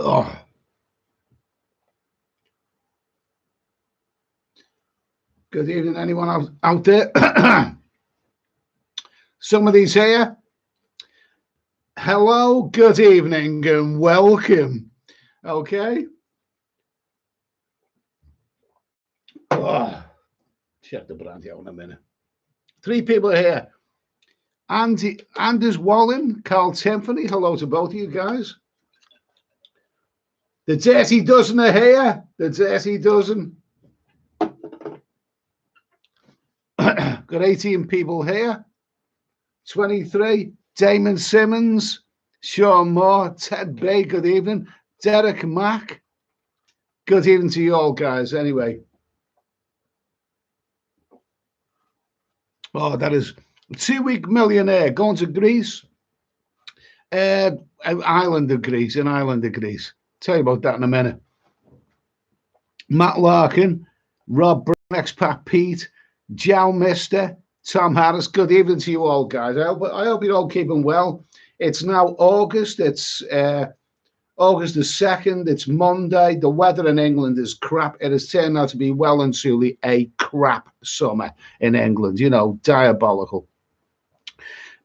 Oh, good evening, anyone out there? Somebody's here. Hello, good evening, and welcome. Okay. Oh, check the brandy out in a minute. 3 people are here. Anders Wallen, Carl Timpany. Hello to both of you guys. The Dirty Dozen are here. The Dirty Dozen. Got 18 people here. 23. Damon Simmons, Sean Moore, Ted Bay. Good evening. Derek Mack. Good evening to you all, guys. Anyway. Oh, that is a 2-week millionaire going to Greece. Island of Greece, an island of Greece. Tell you about that in a minute. Matt Larkin, Rob Brown, Expat Pete, Joe Mister, Tom Harris. Good evening to you all, guys. I hope you're all keeping well. It's now August. It's August the 2nd. It's Monday. The weather in England is crap. It has turned out to be well and truly a crap summer in England. You know, diabolical.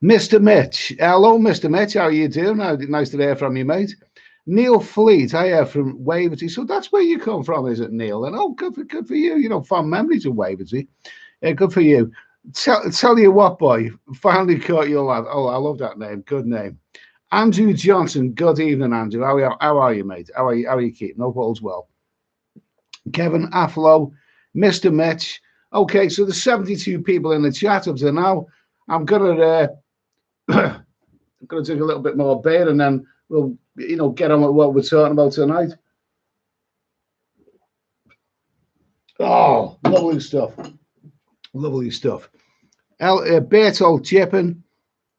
Mr. Mitch. Hello, Mr. Mitch. How are you doing? Nice to hear from you, mate. Neil Fleet, I hear from Wavertree. So that's where you come from, is it, Neil? And good for you. You know, fond memories of Wavertree. Good for you. Tell you what, boy. Finally caught your lad. Oh, I love that name. Good name. Andrew Johnson. Good evening, Andrew. How are you, mate? How are you keeping? Hope all's well. Kevin Afflo, Mr. Mitch. Okay, so there's 72 people in the chat up to now. I'm gonna take a little bit more beer, and then we'll, get on with what we're talking about tonight. Oh, lovely stuff. Lovely stuff. Bertolt Chippen,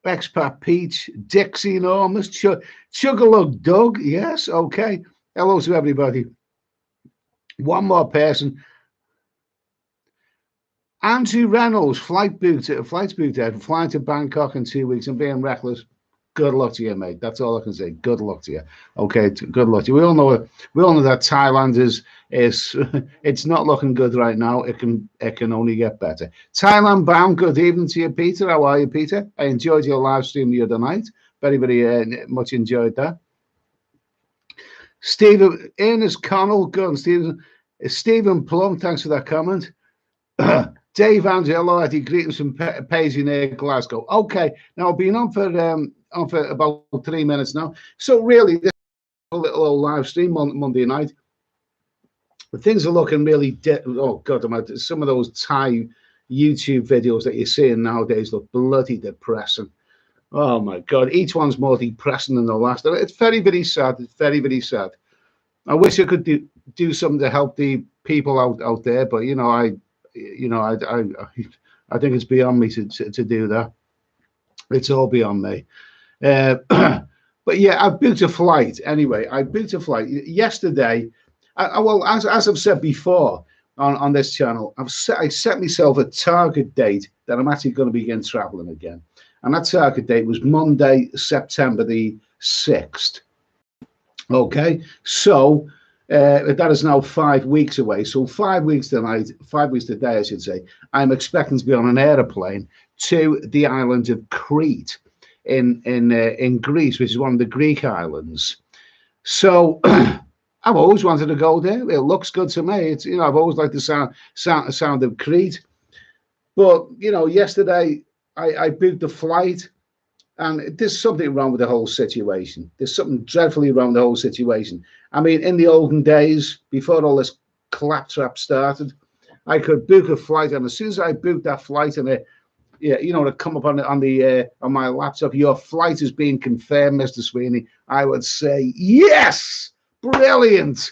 Expat Peach, Dixie Enormous, Chug-a-Lug Doug. Yes, okay. Hello to everybody. One more person. Andrew Reynolds, flight booked, flying to Bangkok in 2 weeks and being reckless. Good luck to you, mate. That's all I can say. Good luck to you. Okay, good luck to you. We all know that Thailand is it's not looking good right now. It can only get better. Thailand bound. Good evening to you, Peter. How are you, Peter? I enjoyed your live stream the other night. Very, very much enjoyed that. Stephen Ernest Connell, good. Stephen Plum, thanks for that comment. Dave Angelo, Eddie, greetings from Paisley near Glasgow. Okay, now I've been on for about 3 minutes now. So really, this is a little old live stream on Monday night. But things are looking really oh God, some of those Thai YouTube videos that you're seeing nowadays look bloody depressing. Oh my God, each one's more depressing than the last. It's very, very sad. It's very, very sad. I wish I could do something to help the people out there, but I think it's beyond me to do that. It's all beyond me. But yeah, I booked a flight anyway. I booked a flight yesterday. Well, as I've said before on this channel, I set myself a target date that I'm actually going to begin traveling again. And that target date was Monday, September the 6th. Okay, so that is now 5 weeks away. So 5 weeks today, I should say, I'm expecting to be on an aeroplane to the island of Crete in Greece, which is one of the Greek islands. So I've always wanted to go there. It looks good to me. It's I've always liked the sound of Crete. But yesterday I booked the flight, and there's something wrong with the whole situation. There's something dreadfully wrong with the whole situation. I mean, in the olden days, before all this claptrap started, I could book a flight, and as soon as I booked that flight, and to come up on my laptop, your flight is being confirmed, Mr. Sweeney, I would say, yes, brilliant.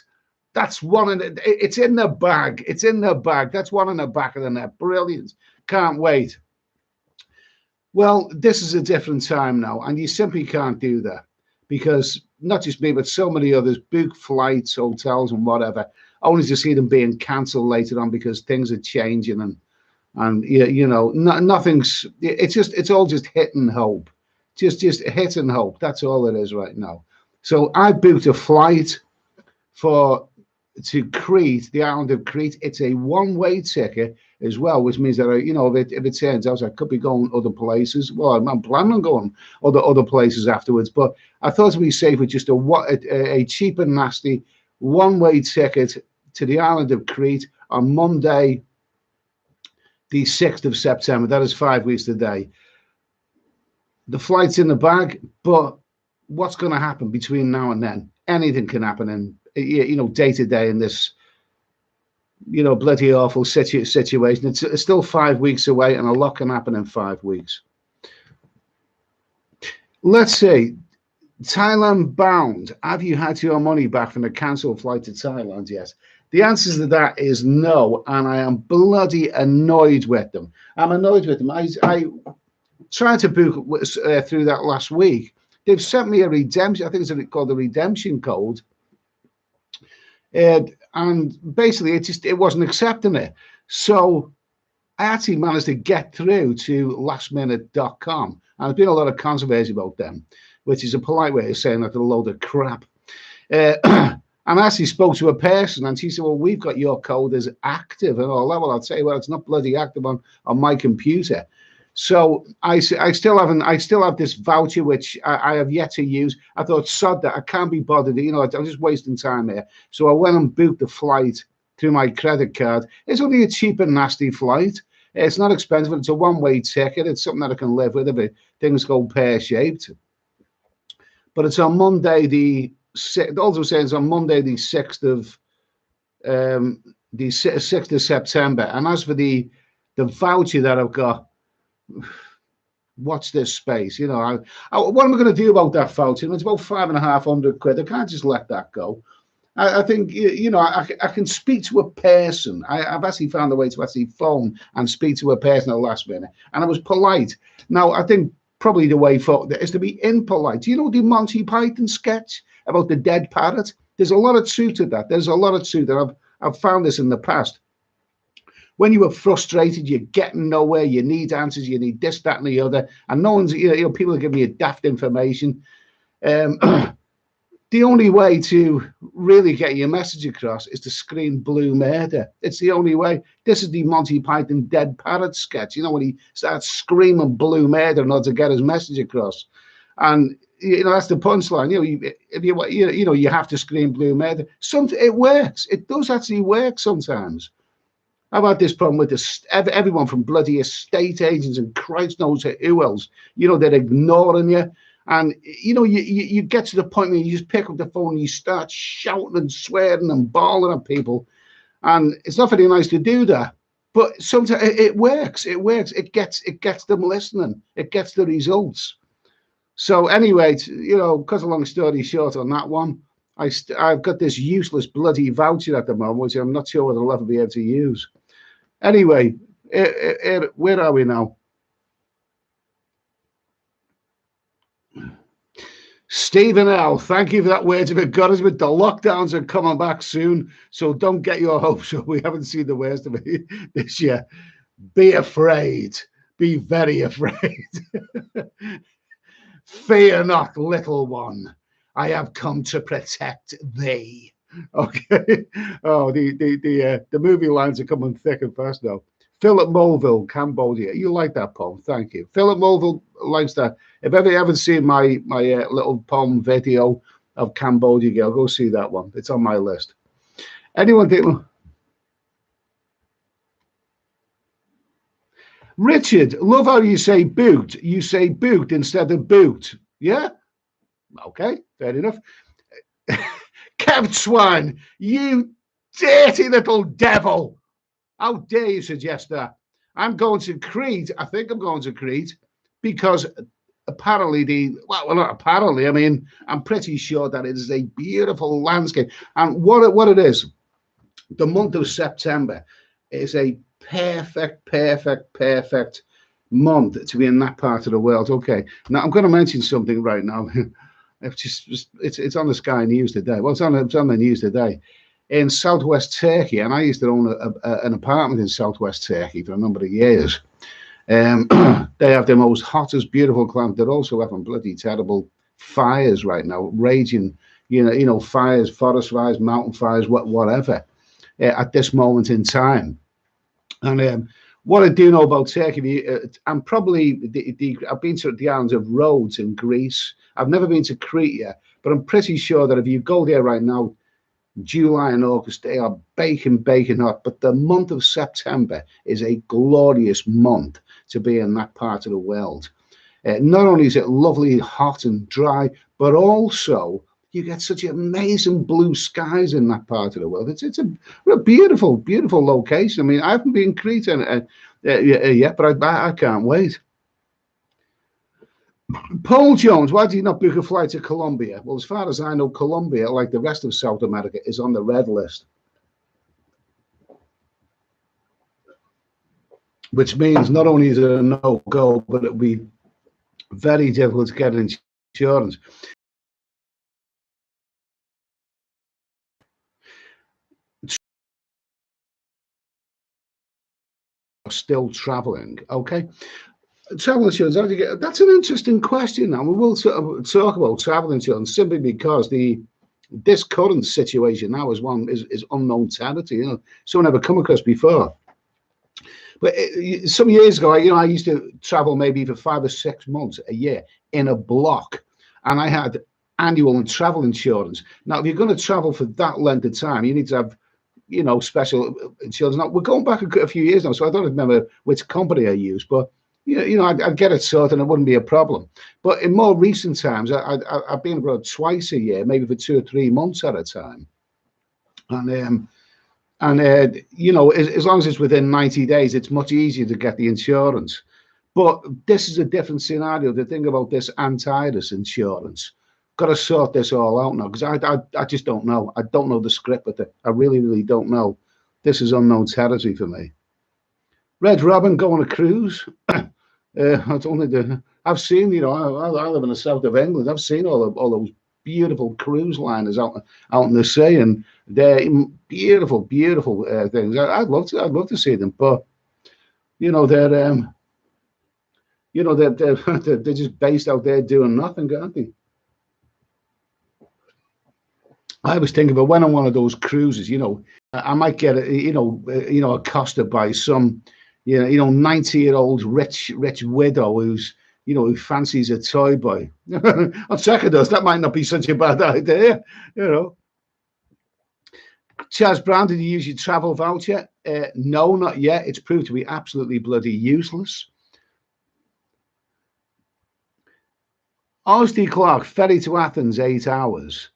That's one it's in the bag. It's in the bag. That's one in the back of the net. Brilliant. Can't wait. Well, this is a different time now, and you simply can't do that because not just me, but so many others book flights, hotels, and whatever, only to see them being cancelled later on because things are changing and nothing's. It's all just hit and hope, just hit and hope. That's all it is right now. So I booked a flight to Crete, the island of Crete. It's a one-way ticket as well, which means that if it turns out I could be going other places. Well, I'm planning on going other places afterwards, but I thought it'd be safe with just a cheap and nasty one-way ticket to the island of Crete on Monday, the 6th of September. That is 5 weeks today. The flight's in the bag, but what's going to happen between now and then? Anything can happen, and day to day in this, bloody awful situation. It's still 5 weeks away, and a lot can happen in 5 weeks. Let's see. Thailand bound. Have you had your money back from the cancelled flight to Thailand yet? The answer to that is no, and I am bloody annoyed with them. I'm annoyed with them. I tried to book through that last week. They've sent me a redemption. I think it's called the redemption code. And basically, it wasn't accepting it. So I actually managed to get through to lastminute.com. And there's been a lot of controversy about them, which is a polite way of saying that they're a load of crap. And I actually spoke to a person, and she said, well, we've got your code as active and all that. Well, I'd say, well, it's not bloody active on my computer. So I still have this voucher which I have yet to use. I thought, sod that, I can't be bothered. I'm just wasting time here. So I went and booked the flight through my credit card. It's only a cheap and nasty flight. It's not expensive. It's a one-way ticket. It's something that I can live with if things go pear-shaped. But it's on Monday the 6th. Also saying it's on Monday the 6th of September. And as for the voucher that I've got, watch this space. What am I going to do about that voucher? It's about £550. I can't just let that go. I think I can speak to a person. I've actually found a way to actually phone and speak to a person at the last minute, and I was polite. Now I think probably the way forward is to be impolite. Do you know the Monty Python sketch about the dead parrot? There's a lot of truth to that. There's a lot of truth that I've found this in the past. When you are frustrated, you're getting nowhere, you need answers, you need this, that, and the other, and no one's, people are giving you daft information. The only way to really get your message across is to scream blue murder. It's the only way. This is the Monty Python dead parrot sketch, when he starts screaming blue murder in order to get his message across. And that's the punchline. You have to scream blue murder. It works. It does actually work sometimes. I've had this problem with everyone from bloody estate agents and Christ knows who else. They're ignoring you. And, you get to the point where you just pick up the phone and you start shouting and swearing and bawling at people. And it's not very nice to do that. But sometimes it works. It works. It gets them listening. It gets the results. So anyway, cut a long story short on that one, I've got this useless bloody voucher at the moment, which I'm not sure whether I'll ever be able to use. Anyway, where are we now? Stephen L., thank you for that words of encouragement. The lockdowns are coming back soon, so don't get your hopes up. We haven't seen the worst of it this year. Be afraid. Be very afraid. Fear not, little one. I have come to protect thee. Okay. Oh, the movie lines are coming thick and fast now. Philip Mulville, Cambodia. You like that poem? Thank you. Philip Mulville likes that. If you ever seen my little poem video of Cambodia, go see that one. It's on my list. Anyone think? Richard, love how you say boot. You say boot instead of boot. Yeah. Okay. Fair enough. Kev Swine, you dirty little devil. How dare you suggest that? I'm going to Crete. I think I'm going to Crete because apparently not apparently. I mean, I'm pretty sure that it is a beautiful landscape. And what it is, the month of September is a perfect month to be in that part of the world. Okay. Now I'm going to mention something right now. It's on the Sky News today. Well, it's on the news today. In southwest Turkey, and I used to own an apartment in southwest Turkey for a number of years. They have the most hottest, beautiful climate. They're also having bloody terrible fires right now, raging, fires, forest fires, mountain fires, whatever, at this moment in time. And what I do know about Turkey, I'm probably I've been to the islands of Rhodes in Greece. I've never been to Crete yet, but I'm pretty sure that if you go there right now, July and August, they are baking hot. But the month of September is a glorious month to be in that part of the world. Not only is it lovely, hot and dry, but also you get such amazing blue skies in that part of the world. It's a beautiful, beautiful location. I mean, I haven't been in Crete yet, but I can't wait. Paul Jones, why do you not book a flight to Colombia? Well, as far as I know, Colombia, like the rest of South America, is on the red list, which means not only is it a no-go, but it'll be very difficult to get insurance. Still traveling, okay? Travel insurance, how do you get? That's an interesting question. Now we will sort of talk about travel insurance simply because this current situation now is unknown territory. Someone never come across before. But some years ago, I used to travel maybe for 5 or 6 months a year in a block, and I had annual and travel insurance. Now, if you're going to travel for that length of time, you need to have special insurance. Now we're going back a few years now, so I don't remember which company I used, but I'd get it sorted and it wouldn't be a problem. But in more recent times, I've been abroad twice a year, maybe for 2 or 3 months at a time, and as long as it's within 90 days, it's much easier to get the insurance. But this is a different scenario. The thing about this anti-virus insurance, got to sort this all out now, because I just don't know. I don't know the script, but I really, really don't know. This is unknown territory for me. Red Robin, go on a cruise. I don't think I've seen, I live in the south of England. I've seen all those beautiful cruise liners out in the sea, and they're beautiful, beautiful things. I'd love to see them, but they're they're just based out there doing nothing, aren't they? I was thinking, but when on one of those cruises, I might get accosted by some, 90-year-old rich widow who fancies a toy boy. On second those, that might not be such a bad idea, Chaz Brown, did you use your travel voucher? No, not yet. It's proved to be absolutely bloody useless. Osdy Clark, ferry to Athens, 8 hours.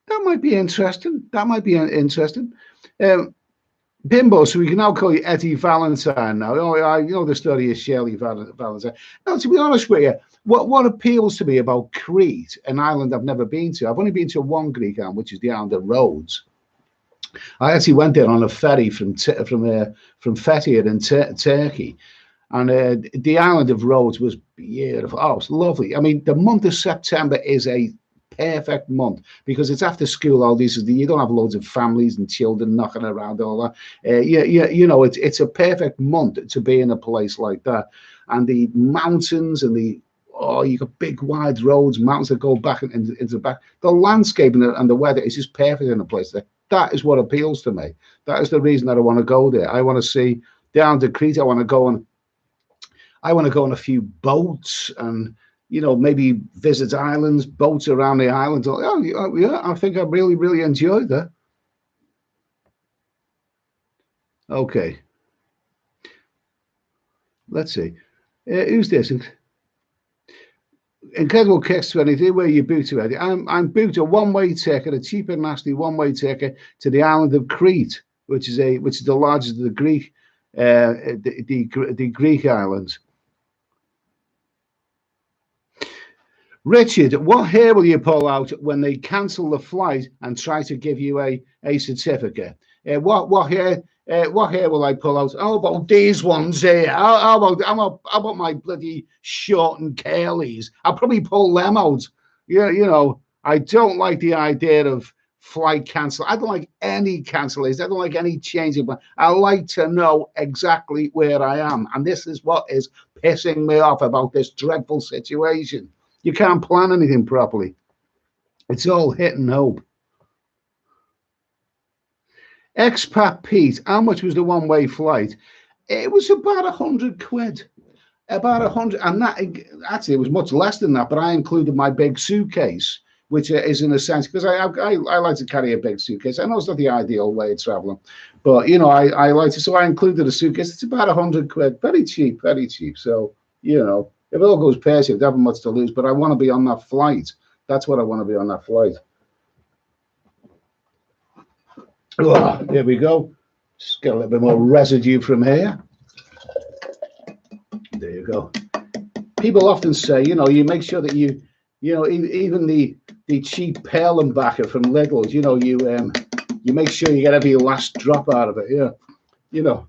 That might be interesting. Bimbo, so we can now call you Eddie Valentine now. The story is Shirley Valentine. Now, to be honest with you, what appeals to me about Crete, an island I've never been to, I've only been to one Greek island, which is the island of Rhodes. I actually went there on a ferry from Fethiye in Turkey, and the island of Rhodes was beautiful. Oh, it's lovely. I mean, the month of September is a perfect month because it's after school holidays. You don't have loads of families and children knocking around all that. It's a perfect month to be in a place like that. And the mountains and you got big wide roads, mountains that go back into the back. The landscape and the weather is just perfect in a place there. That is what appeals to me. That is the reason that I want to go there. I want to see down to Crete. I want to go on a few boats and maybe visit islands, boats around the island. Oh, yeah, I think I really, really enjoyed that. Okay. Let's see. Who's this? Incredible Kicks 23, where you booked already. I'm booked a one-way ticket, a cheap and nasty one-way ticket to the island of Crete, which is the largest of the Greek the Greek islands. Richard, what hair will you pull out when they cancel the flight and try to give you a certificate? What hair will I pull out? How about these ones here? How about my bloody short and curlies? I'll probably pull them out. Yeah, I don't like the idea of flight cancel. I don't like any cancellations. I don't like any changing. But I like to know exactly where I am, and this is what is pissing me off about this dreadful situation. You can't plan anything properly. It's all hit and hope. Expat Pete, how much was the one-way flight? It was about 100 quid. About 100, and that actually it was much less than that, but I included my big suitcase, which is in a sense, because I like to carry a big suitcase. I know it's not the ideal way of traveling, but you know, I like to, so I included a suitcase. It's about 100 quid, very cheap, very cheap. So, you know, if it all goes pear-shaped, I haven't much to lose, but I want to be on that flight. That's what I want to be on that flight. Oh, there we go. Just get a little bit more residue from here. There you go. People often say, you know, you make sure that you know, even the cheap Perlenbacher from Lidl's, you know, you make sure you get every last drop out of it. Yeah, you know.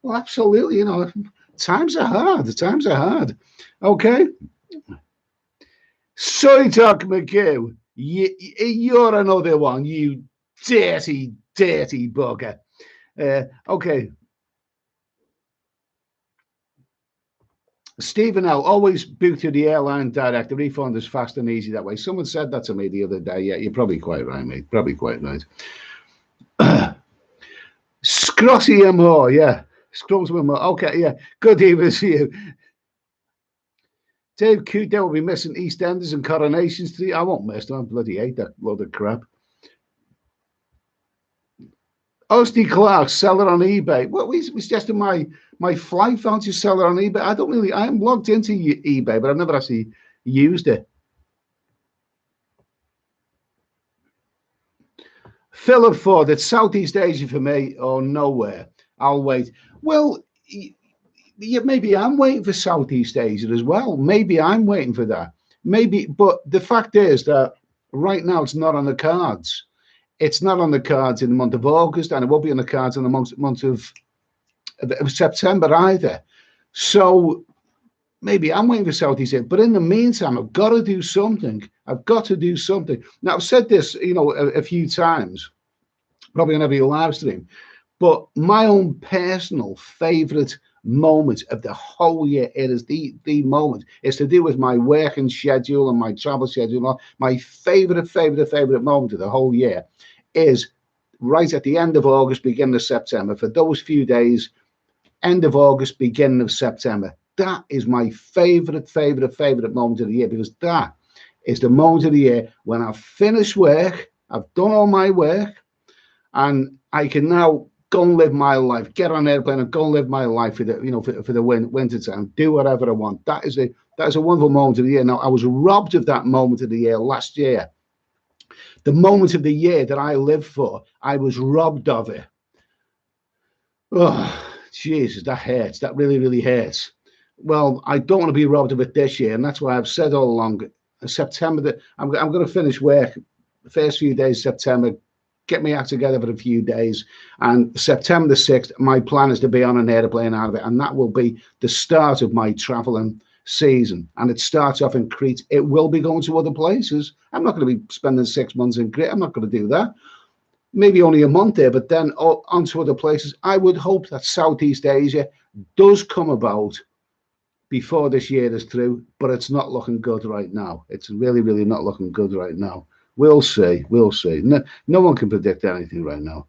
Well, absolutely. You know, times are hard. Times are hard. Okay. Soy Talk McHugh, you're another one. You dirty bugger. Okay. Stephen L. Always book to the airline direct. The refund is fast and easy that way. Someone said that to me the other day. Yeah, you're probably quite right, mate. Probably quite right. Scrotty and more, yeah. Scrolls with more. Okay, yeah. Good evening to you. Dave Coote, they will be missing EastEnders and Coronation Street. I won't miss them. I bloody hate that load of crap. Osty Clark, sell it on eBay. What we suggested my flight voucher seller on eBay. I'm logged into eBay, but I've never actually used it. Philip Ford, it's Southeast Asia for me or nowhere. I'll wait. Well, yeah, maybe I'm waiting for Southeast Asia as well. Maybe I'm waiting for that. Maybe, but the fact is that right now it's not on the cards. It's not on the cards in the month of August, and it won't be on the cards in the month of September either. So maybe I'm waiting for Southeast Asia. But in the meantime, I've got to do something. I've got to do something. Now, I've said this, you know, a few times, probably on every live stream, but my own personal favorite moment of the whole year, it is the moment. It's to do with my working schedule and my travel schedule. My favorite moment of the whole year is right at the end of August, beginning of September. For those few days, end of August, beginning of September. That is my favorite moment of the year, because that is the moment of the year when I've finished work, I've done all my work, and I can now go and live my life, get on an airplane and go and live my life for the, you know, for the winter time, do whatever I want. That is a wonderful moment of the year. Now, I was robbed of that moment of the year last year. The moment of the year that I lived for, I was robbed of it. Oh, Jesus, that hurts. That really hurts. Well, I don't want to be robbed of it this year, and that's why I've said all along, September, that I'm going to finish work the first few days of September, get me act together for a few days, and September the 6th, my plan is to be on an airplane out of it, and that will be the start of my traveling season. And it starts off in Crete. It will be going to other places. I'm not going to be spending 6 months in Crete. I'm not going to do that. Maybe only a month there, but then on to other places. I would hope that Southeast Asia does come about before this year is through, but it's not looking good right now. It's really not looking good right now. We'll see. No one can predict anything right now.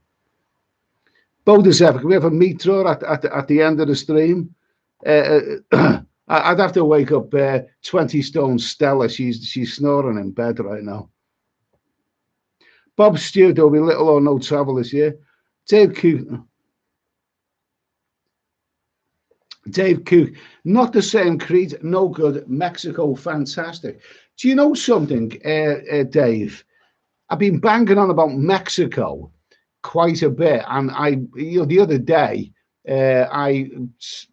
Bonus epic. We have a meat thrower at the end of the stream. I'd have to wake up 20 stone Stella. She's snoring in bed right now. Bob Stewart, there'll be little or no travel this year. Dave Cook, not the same. Crete, no good. Mexico, fantastic. Do you know something, Dave? I've been banging on about Mexico quite a bit, and the other day, I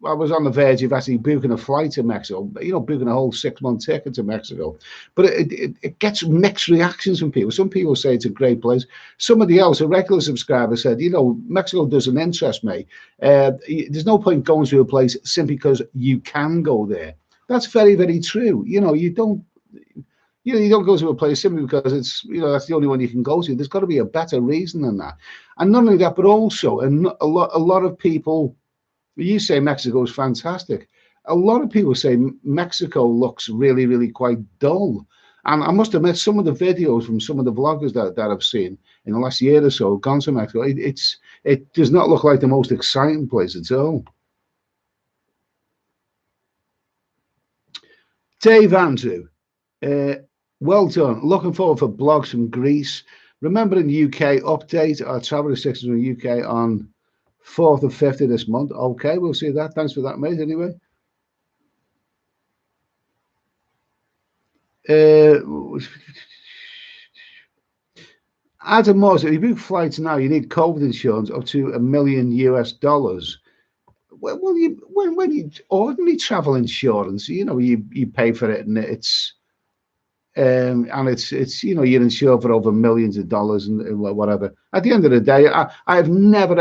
was on the verge of actually booking a flight to Mexico, booking a whole 6-month ticket to Mexico. But it gets mixed reactions from people. Some people say it's a great place. Somebody else, a regular subscriber, said, Mexico doesn't interest me. There's no point going to a place simply because you can go there. That's very true. You don't go to a place simply because it's, that's the only one you can go to. There's got to be a better reason than that. And not only that, but also, and a lot of people, you say Mexico is fantastic. a lot of people say Mexico looks really, really quite dull. And I must admit, some of the videos from some of the vloggers that I've seen in the last year or so gone to Mexico, it does not look like the most exciting place at all. Dave Andrew, well done. Looking forward for blogs from Greece. Remember in UK update our travel restrictions in the UK on 4th and 5th of this month. Okay, we'll see that. Thanks for that, mate. Anyway. Adam Moss, if you book flights now, you need COVID insurance up to $1 million US. Well, when you ordinary travel insurance, you know, you pay for it and it's you know, you're insured for over millions of dollars and whatever. At the end of the day, I've never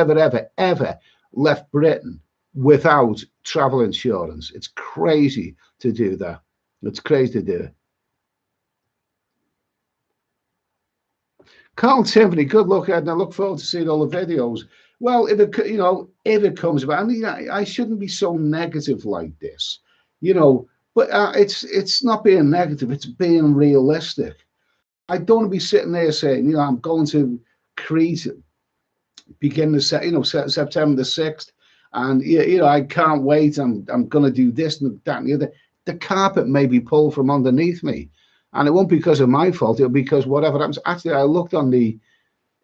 ever left Britain without travel insurance. It's crazy to do that. It's crazy to do it. Carl Tiffany, good luck, Ed, and I look forward to seeing all the videos. Well, if it comes about, I mean, I shouldn't be so negative like this, you know. But it's not being negative; it's being realistic. I don't want to be sitting there saying, you know, I'm going to Crete, September the 6th, and you know, I can't wait. I'm going to do this and that and the other. The carpet may be pulled from underneath me, and it won't be because of my fault. It'll be because whatever happens. Actually, I looked on the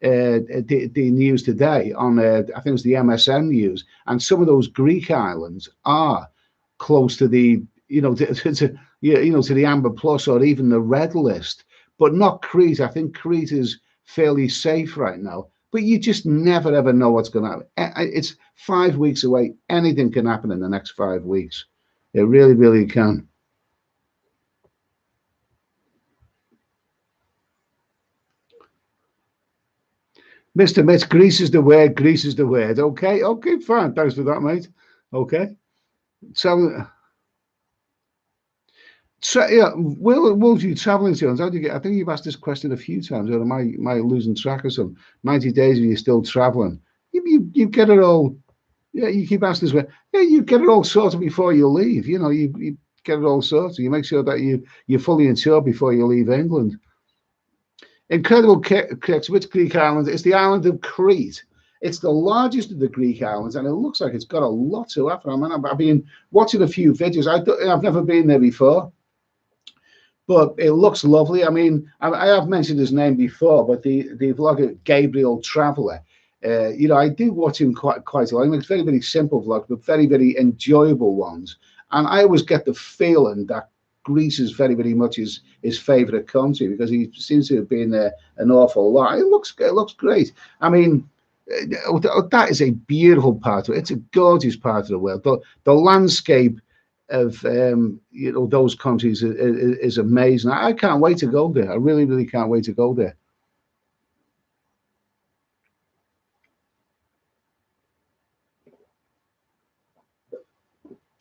news today on I think it was the MSN news, and some of those Greek islands are close to the to the Amber Plus or even the Red List, but not Crete. I think Crete is fairly safe right now, but you just never ever know what's going to happen. It's 5 weeks away. Anything can happen in the next 5 weeks. It really, really can. Mr. Mitch, Greece is the word. Greece is the word. Okay, fine. Thanks for that, mate. Okay, so. Yeah, will you travel insurance? How do you get? I think you've asked this question a few times. Or am I losing track of some? 90 days and you're still traveling. You get it all. Yeah, you keep asking this way. Yeah, you get it all sorted before you leave. You know, you get it all sorted. You make sure that you're fully insured before you leave England. Incredible kicks. Which Greek island? It's the island of Crete. It's the largest of the Greek islands, and it looks like it's got a lot to offer. I mean, I've been watching a few videos. I've never been there before. But it looks lovely. I mean, I have mentioned his name before, but the vlogger Gabriel Traveller, you know, I do watch him quite a lot. He makes very, very simple vlogs, but very, very enjoyable ones. And I always get the feeling that Greece is very, very much his favourite country because he seems to have been there an awful lot. It looks great. I mean, that is a beautiful part of it. It's a gorgeous part of the world. The landscape of those countries is amazing. I can't wait to go there. I really, really can't wait to go there.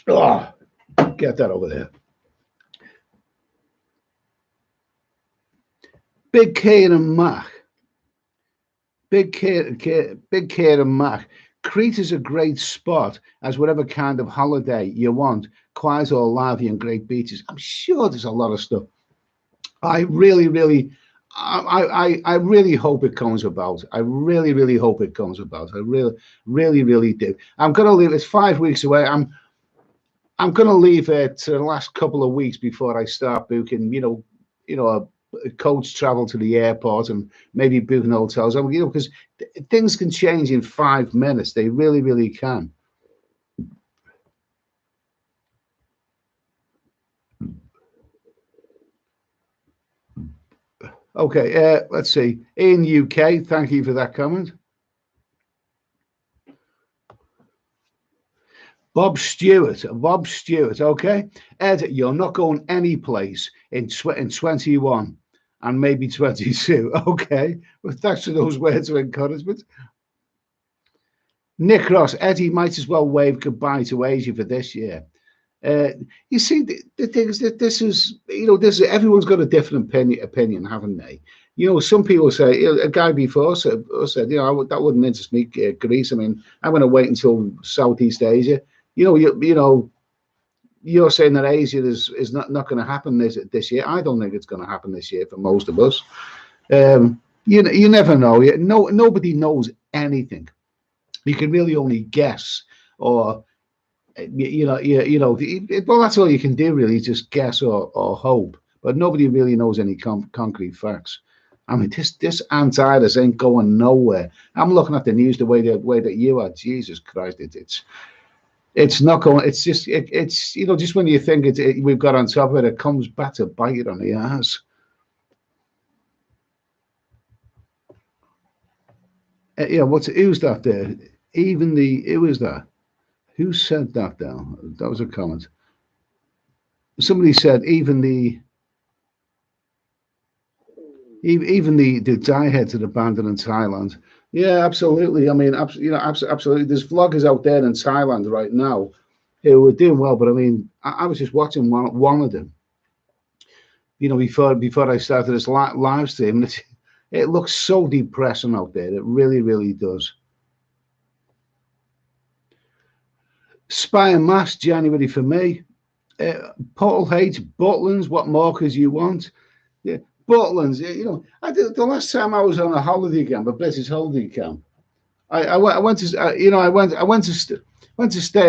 Oh, get that over there. Big K and Mac. Big K and Mac. Crete is a great spot as whatever kind of holiday you want. Quiet or lively and great beaches. I'm sure there's a lot of stuff. I really, really, I really hope it comes about. I really, really hope it comes about. I really, really, really do. I'm gonna leave. It's 5 weeks away. I'm gonna leave it to the last couple of weeks before I start booking. A coach travel to the airport and maybe booking hotels. I mean, because things can change in 5 minutes. They really, really can. Okay, let's see. In UK, thank you for that comment. Bob Stewart. Okay, Ed, you're not going any place in 21 and maybe 22. Okay, well, thanks for those words of encouragement. Nick Ross, Eddie might as well wave goodbye to Asia for this year. You see, the thing is that this is everyone's got a different opinion, haven't they? Some people say, a guy before said, that wouldn't interest me, Greece. I mean, I'm going to wait until Southeast Asia. you're saying that Asia is not going to happen this year. I don't think it's going to happen this year for most of us. You never know. Nobody knows anything. You can really only guess, or well, that's all you can do really, just guess or hope. But nobody really knows any concrete facts. I mean, this antivirus ain't going nowhere. I'm looking at the news the way that you are. Jesus Christ, it's not going. It's just it's just when you think we've got on top of it, it comes back to bite it on the ass. Who's that there? Who is that? Who said that now? That was a comment. Somebody said even the dieheads that abandoned in Thailand. Yeah, absolutely. I mean, absolutely. There's vloggers out there in Thailand right now who are doing well, but I mean, I was just watching one of them. Before I started this live stream, it looks so depressing out there. It really, really does. Spy and Mass January for me. Paul H. Butlands, what markers you want? Yeah, Butlands. The last time I was on a holiday camp, a British holiday camp, I went to stay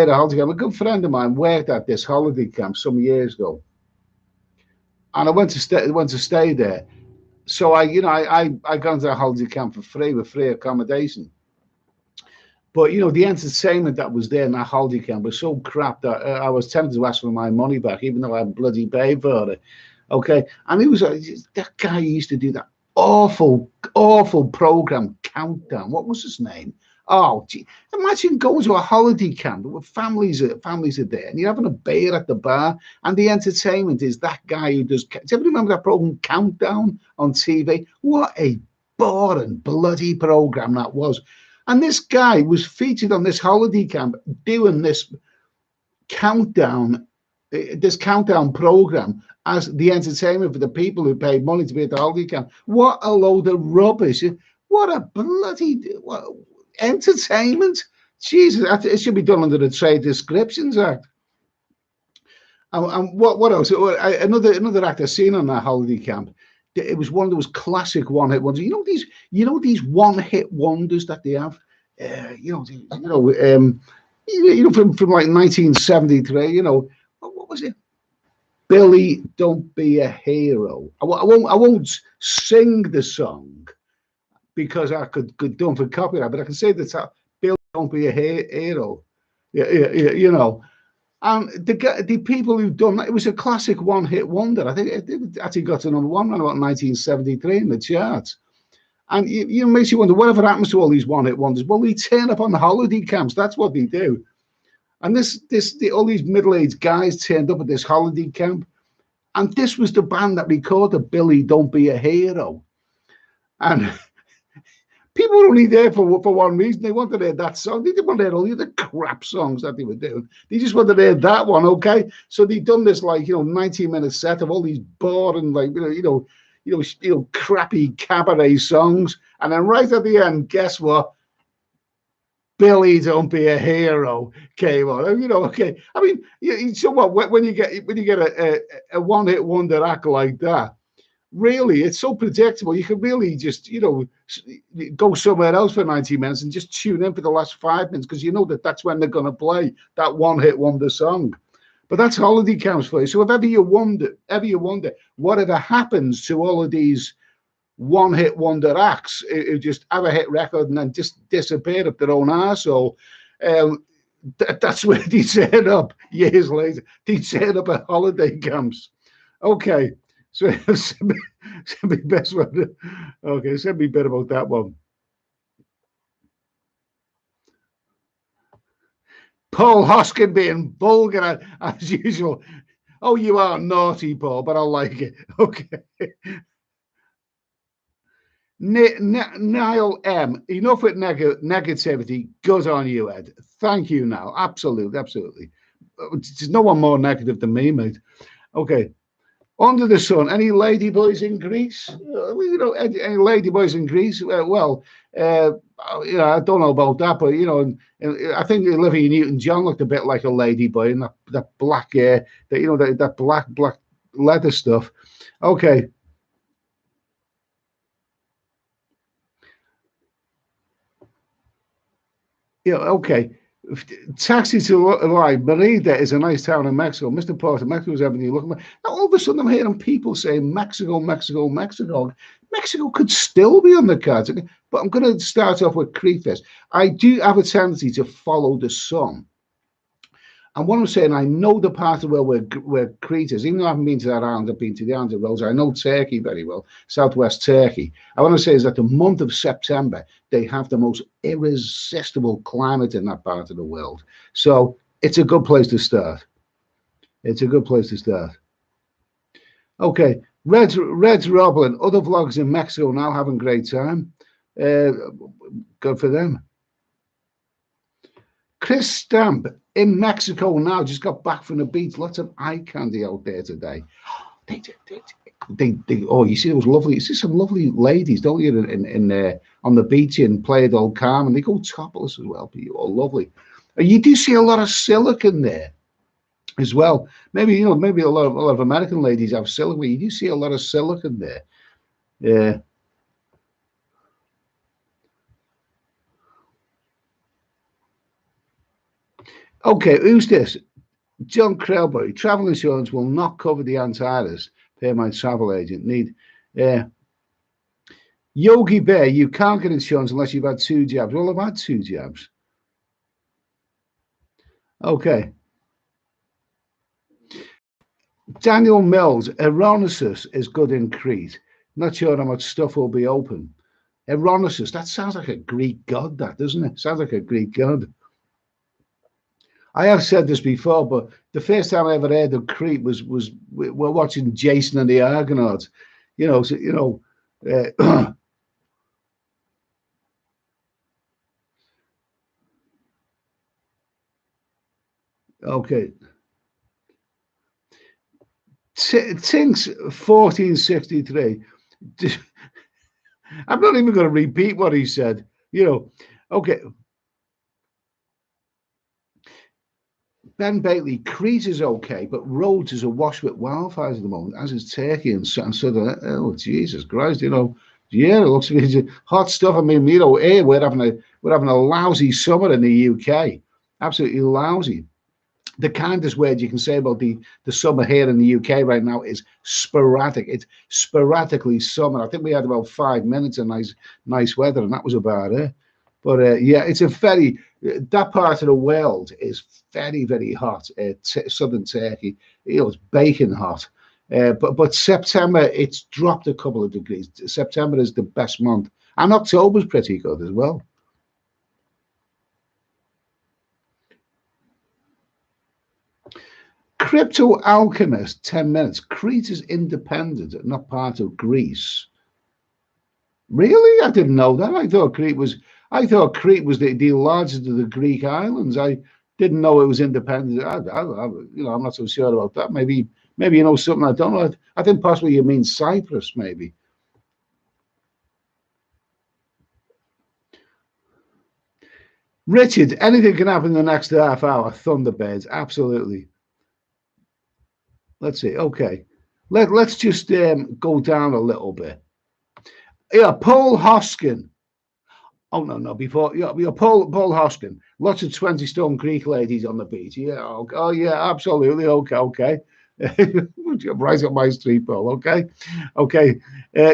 at a holiday camp. A good friend of mine worked at this holiday camp some years ago, and I went to stay there. So I got into a holiday camp for free with free accommodation. But the entertainment that was there in that holiday camp was so crap that I was tempted to ask for my money back, even though I bloody paid for it. Okay, and he was that guy used to do that awful program Countdown. What was his name? Oh, gee, imagine going to a holiday camp where families are there, and you're having a beer at the bar, and the entertainment is that guy who does. Do you ever remember that program Countdown on TV? What a boring bloody program that was. And this guy was featured on this holiday camp doing this countdown program as the entertainment for the people who paid money to be at the holiday camp. What a load of rubbish. What a bloody entertainment. Jesus, it should be done under the Trade Descriptions Act. And what else? Another act I've seen on that holiday camp. It was one of those classic one-hit wonders. These one-hit wonders that they have. From like 1973. What was it? Billy, Don't Be a Hero. I won't sing the song because I could do for copyright, but I can say that Billy, Don't Be a Hero. Yeah. And the people who've done that, it was a classic one-hit wonder. I think it actually got to number one around about 1973 in the charts. And it makes you wonder, whatever happens to all these one-hit wonders? Well, they turn up on the holiday camps. That's what they do. And all these middle-aged guys turned up at this holiday camp. And this was the band that recorded Billy, Don't Be a Hero. And people were only there for one reason. They wanted to hear that song. They didn't want to hear all the other crap songs that they were doing. They just wanted to hear that one, okay? So they'd done this 19-minute set of all these boring, crappy cabaret songs. And then right at the end, guess what? Billy, Don't Be a Hero came on. Okay. I mean, so what? When you get a one-hit wonder act like that, really, it's so predictable. You can really just, go somewhere else for 90 minutes and just tune in for the last 5 minutes because you know that's when they're going to play that one-hit wonder song. But that's holiday camps for you. So if ever you wonder whatever happens to all of these one-hit wonder acts who just have a hit record and then just disappear up their own arsehole, that's where they turn up years later. They turn up at holiday camps. Okay. So send me best one. Okay, send me a bit about that one. Paul Hoskin being vulgar as usual. Oh, you are naughty, Paul, but I like it. Okay. Niall M. Enough with negativity. Good on you, Ed. Thank you now. Absolutely. There's no one more negative than me, mate. Okay. Under the sun, any ladyboys in Greece? Any ladyboys in Greece? Uh, I don't know about that, but and I think Olivia Newton-John looked a bit like a ladyboy in that black, that black leather stuff. Okay, okay. Taxi to Live. Merida is a nice town in Mexico. Mr. Porter, Mexico's everything you look at. Now, all of a sudden, I'm hearing people saying Mexico, Mexico, Mexico. Mexico could still be on the cards. But I'm going to start off with Crete first. I do have a tendency to follow the sun. And what I'm saying, I know the part of where Crete is, even though I haven't been to that island, I've been to the island of Rhodes. I know Turkey very well, southwest Turkey. I want to say is that the month of September, they have the most irresistible climate in that part of the world. So it's a good place to start. It's a good place to start. Okay, Red's Roblin, other vlogs in Mexico now having great time. Good for them. Chris Stamp in Mexico now, just got back from the beach. Lots of eye candy out there today. Oh, you see those lovely, you see some lovely ladies, don't you, on the beach in Playa del Carmen. They go topless as well, but you're all lovely. You do see a lot of silicon there as well. Maybe maybe a lot of American ladies have silicon. You do see a lot of silicon there. Yeah. Okay, who's this? John Krelbury. Travel insurance will not cover the Antares. Pay my travel agent. Need. Yogi Bear, you can't get insurance unless you've had 2 jabs. Well, I've had 2 jabs. Okay. Daniel Mills, Eronosus is good in Crete. Not sure how much stuff will be open. Eronosus, that sounds like a Greek god, that doesn't it? Sounds like a Greek god. I have said this before, but the first time I ever heard of Crete was we're watching Jason and the Argonauts. Okay. Tinks 1463. I'm not even going to repeat what he said. Okay. Ben Bately, Crete is okay, but Rhodes is awash with wildfires at the moment, as is Turkey and Southern. Oh, Jesus Christ! Yeah, it looks like hot stuff. I mean, here we're having a lousy summer in the UK, absolutely lousy. The kindest word you can say about the summer here in the UK right now is sporadic. It's sporadically summer. I think we had about 5 minutes of nice weather, and that was about it. But yeah, it's a very that part of the world is very, very hot. Southern Turkey, it's baking hot. But September, it's dropped a couple of degrees. September is the best month, and October's pretty good as well. Crypto Alchemist, 10 minutes. Crete is independent, not part of Greece. Really? I didn't know that. I thought Crete was the largest of the Greek islands. I didn't know it was independent. I'm not so sure about that. Maybe you know something I don't know. I think possibly you mean Cyprus, maybe. Richard, anything can happen in the next half hour. Thunderbirds, absolutely. Let's see. Okay, let's just go down a little bit. Yeah, Paul Hoskin. Oh no! Before Paul Hoskin. Lots of 20-stone Greek ladies on the beach. Yeah. Oh yeah. Absolutely. Okay. Right up my street, Paul. Okay.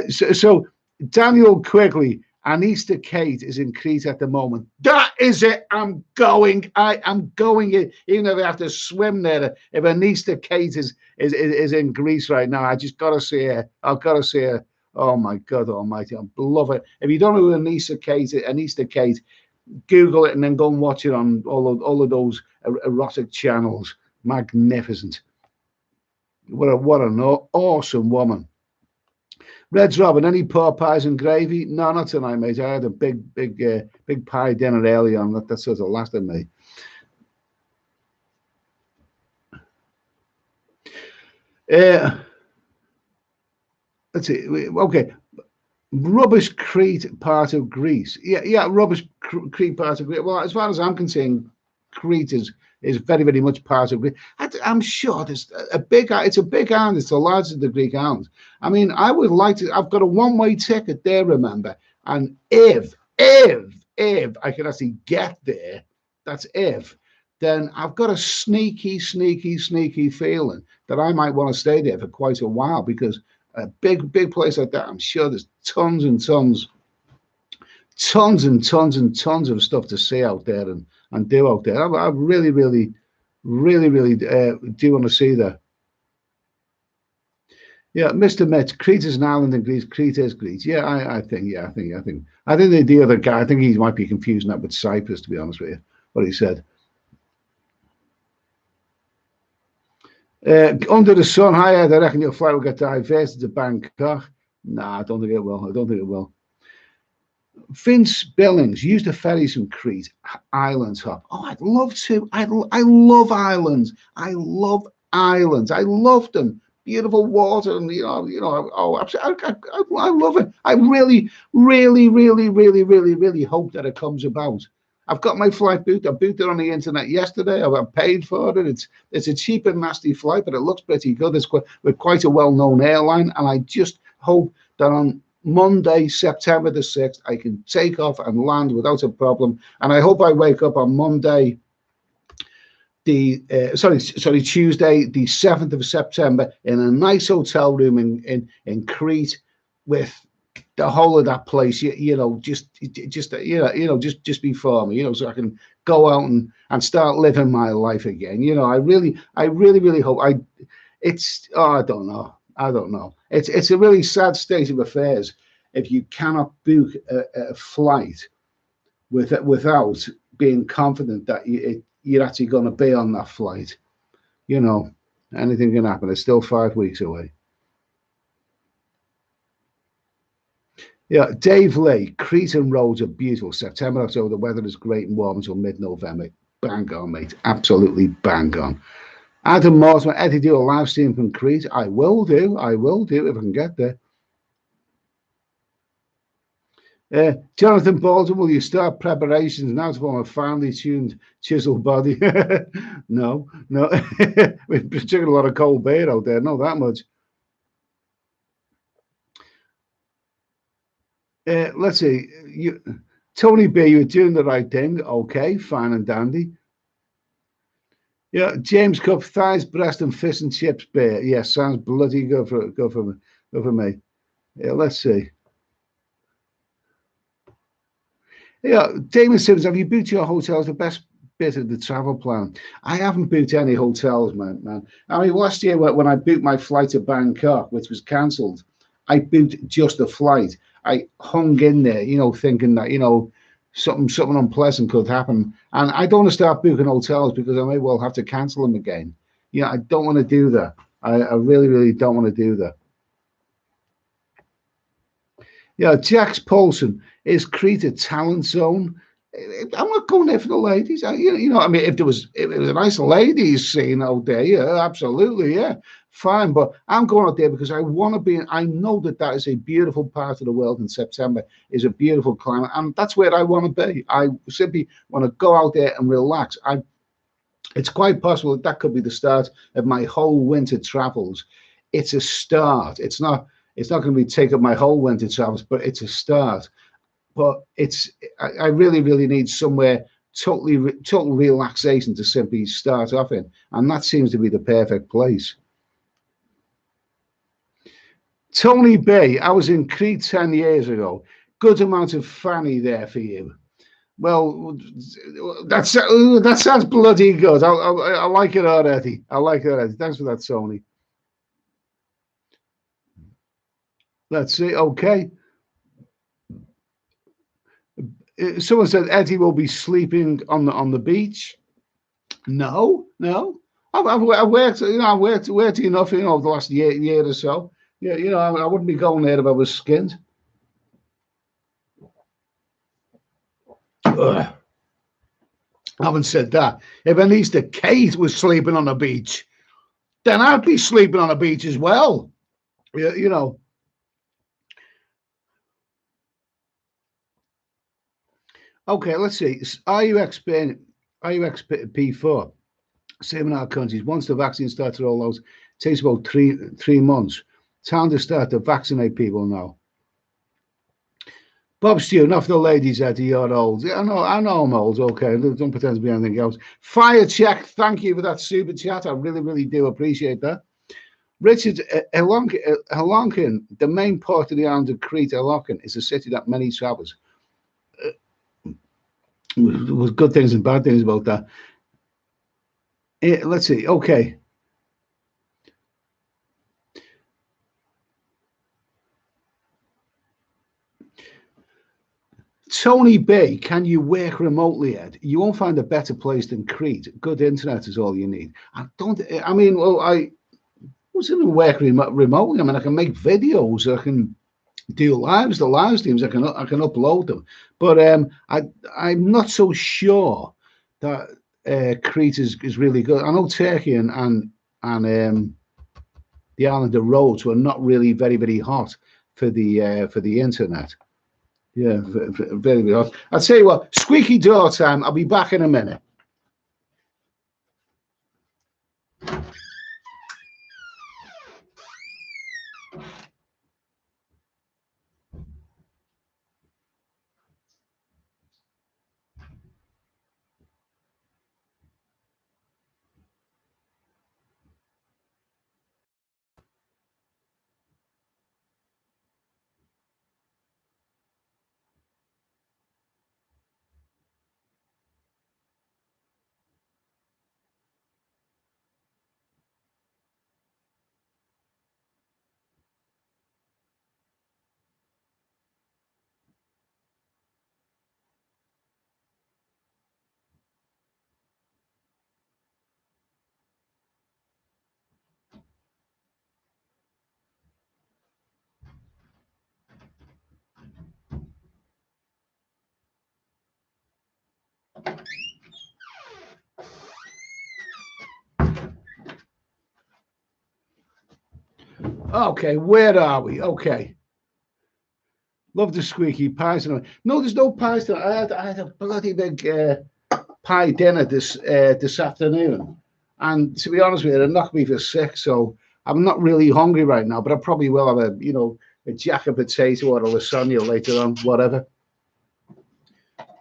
So Daniel Quigley and Easter Kate is in Crete at the moment. That is it. I'm going. I am going. Even if I have to swim there. If Anista Kate is in Greece right now, I just gotta see her. I've gotta see her. Oh my God Almighty! I love it. If you don't know who Anissa Kate, Google it and then go and watch it on all of those erotic channels. Magnificent! What an awesome woman. Red's Robin, any pork pies and gravy? No, not tonight, mate. I had a big pie dinner early on. That sort of lasted me. let's see. Okay, rubbish Crete part of Greece. Yeah, rubbish Crete part of Greece. Well, as far as I'm concerned, Crete is very, very much part of Greece. I'm sure there's a big. It's a big island. It's the largest of the Greek islands. I mean, I would like to. I've got a one-way ticket there. Remember, and if I can actually get there, that's if. Then I've got a sneaky feeling that I might want to stay there for quite a while because a big place like that, I'm sure there's tons of stuff to see out there and do out there. I really do want to see that. Yeah, Mr. Metz, Crete is an island in Greece. Crete is Greece. Yeah, I think. I think the other guy. I think he might be confusing that with Cyprus. To be honest with you, what he said. Under the sun, I reckon your flight will get diverted to Bangkok. Nah, I don't think it will. Vince Billings used the ferries from Crete. Islands hop. Oh, I'd love to. I love islands. I love them. Beautiful water, and oh, I love it. I really hope that it comes about. I've got my flight booked. I booked it on the internet yesterday. I've paid for it. It's a cheap and nasty flight, but it looks pretty good. It's with quite a well-known airline, and I just hope that on Monday, September the 6th, I can take off and land without a problem. And I hope I wake up on Monday, Tuesday, the 7th of September, in a nice hotel room in Crete with the whole of that place, just before me, so I can go out and start living my life again. I really hope I don't know. It's a really sad state of affairs if you cannot book a flight without being confident that you're actually going to be on that flight. Anything can happen. It's still 5 weeks away. Yeah, Dave Lee, Cretan roads are beautiful. September, October, the weather is great and warm until mid-November. Bang on, mate. Absolutely bang on. Adam Mortimer, Eddie, do a live stream from Crete. I will do if I can get there. Jonathan Bolton, will you start preparations now to form a finely tuned chisel body? No. We're drinking a lot of cold beer out there, not that much. Let's see. Tony B, you're doing the right thing. Okay, fine and dandy. Yeah, James Cup, thighs, breast, and fish and chips beer. Yeah, sounds bloody good for me. Yeah, let's see. Yeah, Damon Simmons, have you booked your hotels? The best bit of the travel plan. I haven't booked any hotels, man. I mean, last year when I booked my flight to Bangkok, which was cancelled, I booked just a flight. I hung in there, thinking that, something unpleasant could happen. And I don't want to start booking hotels because I may well have to cancel them again. I don't want to do that. I really don't want to do that. Yeah, Jax Paulson, is Crete a talent zone? I'm not going there for the ladies. I mean, if it was a nice ladies scene out there, yeah, absolutely, yeah, fine. But I'm going out there because I want to be. I know that is a beautiful part of the world in September. Is a beautiful climate, and that's where I want to be. I simply want to go out there and relax. It's quite possible that could be the start of my whole winter travels. It's a start. It's not going to be take up my whole winter travels, but it's a start. But I really need somewhere total relaxation to simply start off in, and that seems to be the perfect place. Tony B, I was in Crete 10 years ago. Good amount of fanny there for you. Well, that sounds bloody good. I like it already. Thanks for that, Tony. Let's see. Okay. Someone said Eddie will be sleeping on the beach. No. I've worked. I've worked enough. The last year or so. Yeah. I wouldn't be going there if I was skinned. Ugh. I haven't said that. If at least Kate was sleeping on the beach, then I'd be sleeping on the beach as well. Okay, let's see. RUXP4, same in our countries. Once the vaccine starts to roll out, it takes about three months. Time to start to vaccinate people now. Bob Stew, not for the ladies Eddie, you're old. Yeah, I know I'm old, okay. Don't pretend to be anything else. Fire check, thank you for that super chat. I really, really do appreciate that. Richard Helonkin, the main port of the island of Crete, Helonkin, is a city that many travellers. With good things and bad things about that. Let's see, okay. Tony B, can you work remotely, Ed? You won't find a better place than Crete. Good internet is all you need. I mean, well, I was going to work remotely. I mean, I can make videos. I can do lives, the live streams. I can upload them. But I'm not so sure that Crete is really good. I know Turkey and the island of Rhodes were not really very, very hot for the internet. Yeah, very, very hot. I'll tell you what, squeaky door time. I'll be back in a minute. Okay, where are we? Okay. Love the squeaky pies. No, there's no pies tonight. I had a bloody big pie dinner this afternoon, and to be honest with you, it knocked me for sick. So I'm not really hungry right now, but I probably will have a jack of potato or a lasagna later on, whatever.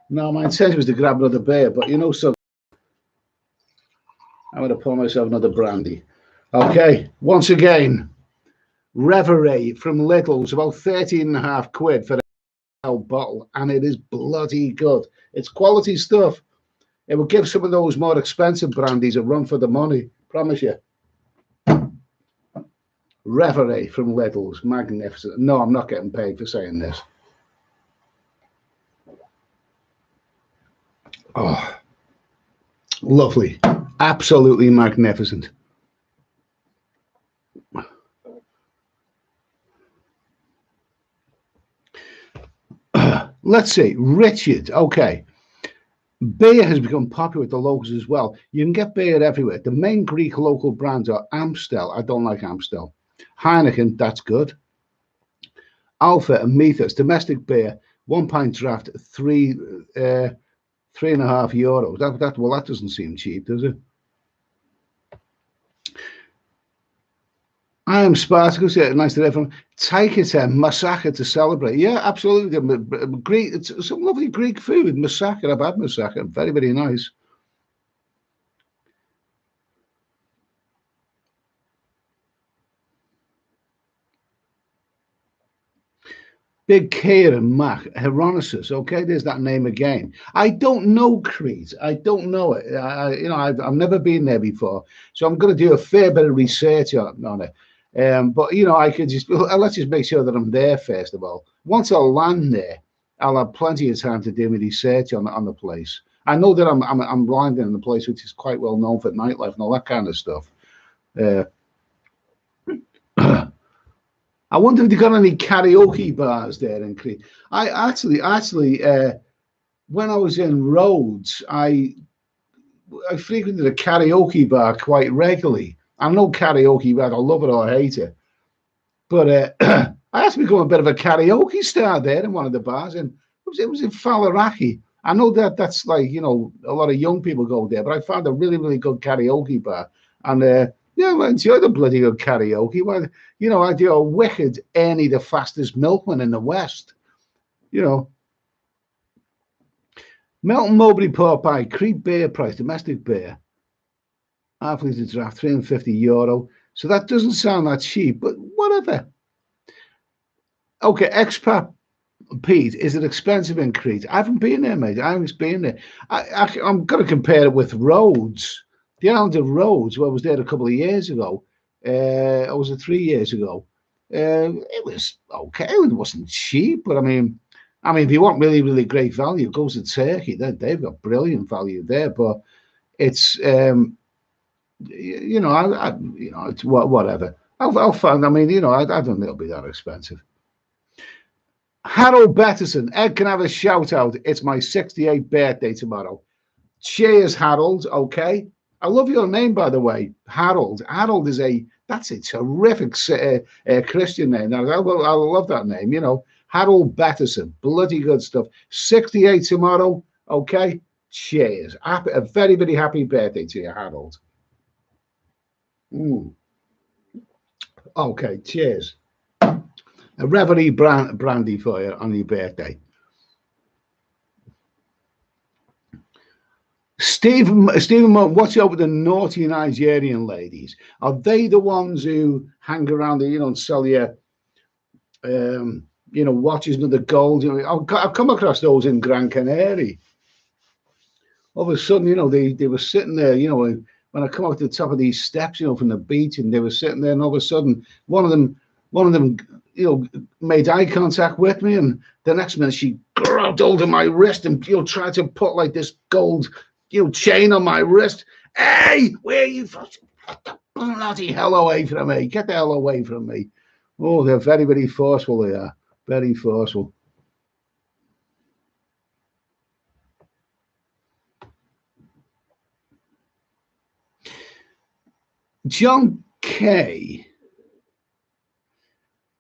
No, my intention was to grab another beer, but so I'm going to pour myself another brandy. Okay, once again, Reverie from Lidl's, about 13.5 quid for a bottle, and it is bloody good. It's quality stuff. It will give some of those more expensive brandies a run for the money, promise you. Reverie from Lidl's, magnificent. No, I'm not getting paid for saying this. Oh, lovely. Absolutely magnificent. Let's see. Richard, okay. Beer has become popular with the locals as well. You can get beer everywhere. The main Greek local brands are Amstel. I don't like Amstel. Heineken, that's good. Alpha and Mythos, domestic beer, 1 pint draft, €3.5. That doesn't seem cheap, does it? I am Spartacus. Yeah, nice to hear from. Take it, moussaka to celebrate. Yeah, absolutely. Greek. It's some lovely Greek food. Moussaka. I've had moussaka. Very, very nice. Big Kieran Mac Hieronymus. Okay, there's that name again. I don't know Crete. I don't know it. I've never been there before, so I'm going to do a fair bit of research on it. But I could let's just make sure that I'm there first of all. Once I land there, I'll have plenty of time to do my research on the place. I know that I'm landing in a place which is quite well known for nightlife and all that kind of stuff. I wonder if they've got any karaoke bars there in Crete. I actually, when I was in Rhodes, I frequented a karaoke bar quite regularly. I know karaoke bar, I love it or hate it. But I had to become a bit of a karaoke star there in one of the bars, and it was in Faliraki. I know that that's like, you know, a lot of young people go there, but I found a really, really good karaoke bar. And yeah, I enjoyed the bloody good karaoke. Well, you know, I do a wicked Ernie, the fastest milkman in the West. You know, Melton Mowbray Pork Pie, Crete beer price, domestic beer, half litre draft, €350. So that doesn't sound that cheap, but whatever. Okay, expat Pete, is it expensive in Crete? I haven't been there, mate. I haven't been there. I'm going to compare it with Rhodes. The island of Rhodes, where I was there a couple of years ago. Or was it 3 years ago? It was okay. It wasn't cheap, but if you want really, really great value, go to Turkey. They've got brilliant value there, but it's you know, it's whatever. I'll find. I don't think it'll be that expensive. Harold Betterson, Ed can have a shout out. It's my 68th birthday tomorrow. Cheers, Harold. Okay. I love your name, by the way, Harold. Harold that's a terrific Christian name. I love that name. You know, Harold Betterson, bloody good stuff. 68 tomorrow. Okay. Cheers. A very, very happy birthday to you, Harold. Okay. Cheers. A Reverie brandy for you on your birthday. Stephen, watch out with the naughty Nigerian ladies. Are they the ones who hang around there, and sell you, watches and the gold? I've come across those in Gran Canaria. All of a sudden, they were sitting there, when I come up to the top of these steps, from the beach, and they were sitting there, and all of a sudden, one of them, made eye contact with me, and the next minute she grabbed hold of my wrist and tried to put like this gold chain on my wrist. Hey, where are you from? Get the bloody hell away from me. Get the hell away from me. Oh, they're very, very forceful. They are very forceful. John K.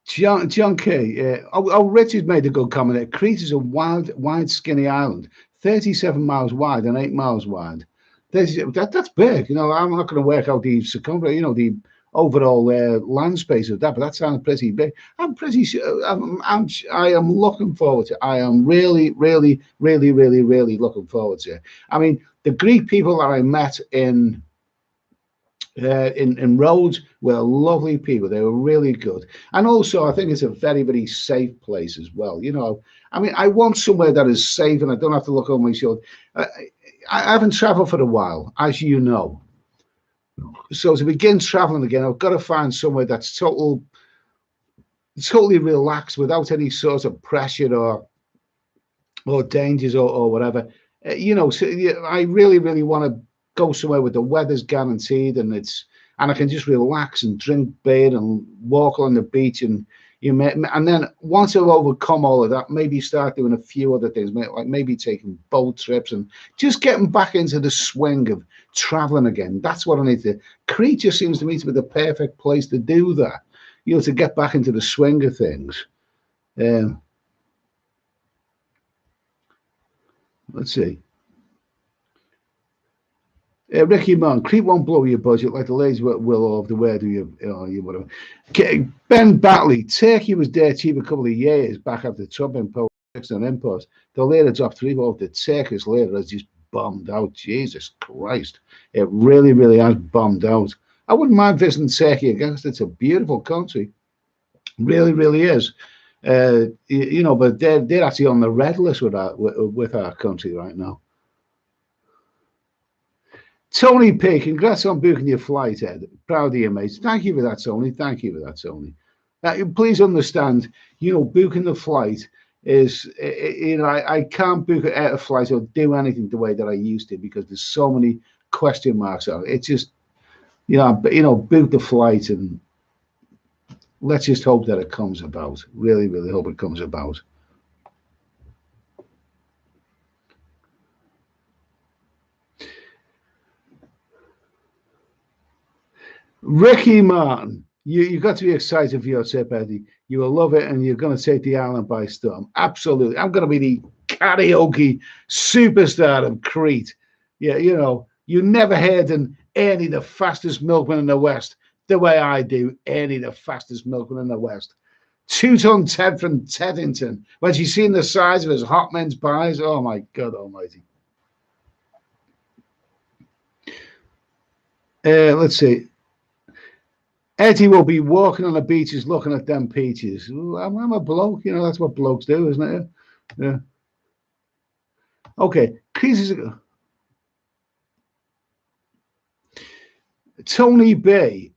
John K. Richard made a good comment there. Crete is a wide, skinny island, 37 miles wide and 8 miles wide. That's big. I'm not going to work out the circumference, the overall land space of that, but that sounds pretty big. I'm pretty sure. I am looking forward to it. I am really, really, really, really, really looking forward to it. The Greek people that I met in Rhodes were lovely people. They were really good, and also I think it's a very, very safe place as well. I want somewhere that is safe, and I don't have to look over my shoulder. I haven't traveled for a while, as you know. So to begin traveling again, I've got to find somewhere that's totally relaxed, without any sort of pressure or dangers or whatever. So I really, really want to go somewhere where the weather's guaranteed and I can just relax and drink beer and walk on the beach, and then once I've overcome all of that, maybe start doing a few other things, like maybe taking boat trips and just getting back into the swing of traveling again. That's what I need to. Crete just seems to me to be the perfect place to do that, to get back into the swing of things. Let's see. Ricky Mann, Crete won't blow your budget like the ladies will of the word you whatever. Ben Batley, Turkey was dirt cheap a couple of years back after Trump imposed on imports. The lira dropped 3 The Turkish lira has just bombed out. Jesus Christ, it really, really has bombed out. I wouldn't mind visiting Turkey again because it's a beautiful country, really, really is. But they're actually on the red list with our country right now. Tony P, congrats on booking your flight, Ed. Proud of you, mate. Thank you for that, Tony. Thank you for that, Tony. Please understand, booking the flight is, I can't book a flight or do anything the way that I used to because there's so many question marks on it. It's just, book the flight and let's just hope that it comes about. Really, really hope it comes about. Ricky Martin, you've got to be excited for your trip, Eddie. You will love it, and you're going to take the island by storm. Absolutely. I'm going to be karaoke superstar of Crete. Yeah, you know, you never heard an Ernie the fastest milkman in the West the way I do Ernie the fastest milkman in the West. 2-ton Ted from Teddington. When she's seen the size of his hot men's pies, oh my God almighty. Let's see. Eddie will be walking on the beaches looking at them peaches. I'm a bloke, you know, that's what blokes do, isn't it? Yeah. Okay. Tony B.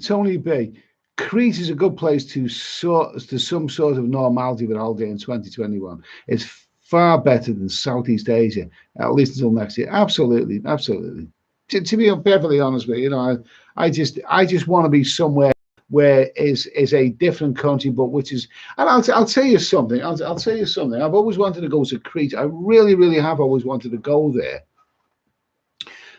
Tony B. Crete is a good place to some sort of normality with holiday in 2021. It's far better than Southeast Asia, at least until next year. Absolutely, absolutely. To be perfectly honest with you, you know, I just want to be somewhere where is a different country, but which is, and I'll tell you something. I'll tell you something. I've always wanted to go to Crete. I really, really have always wanted to go there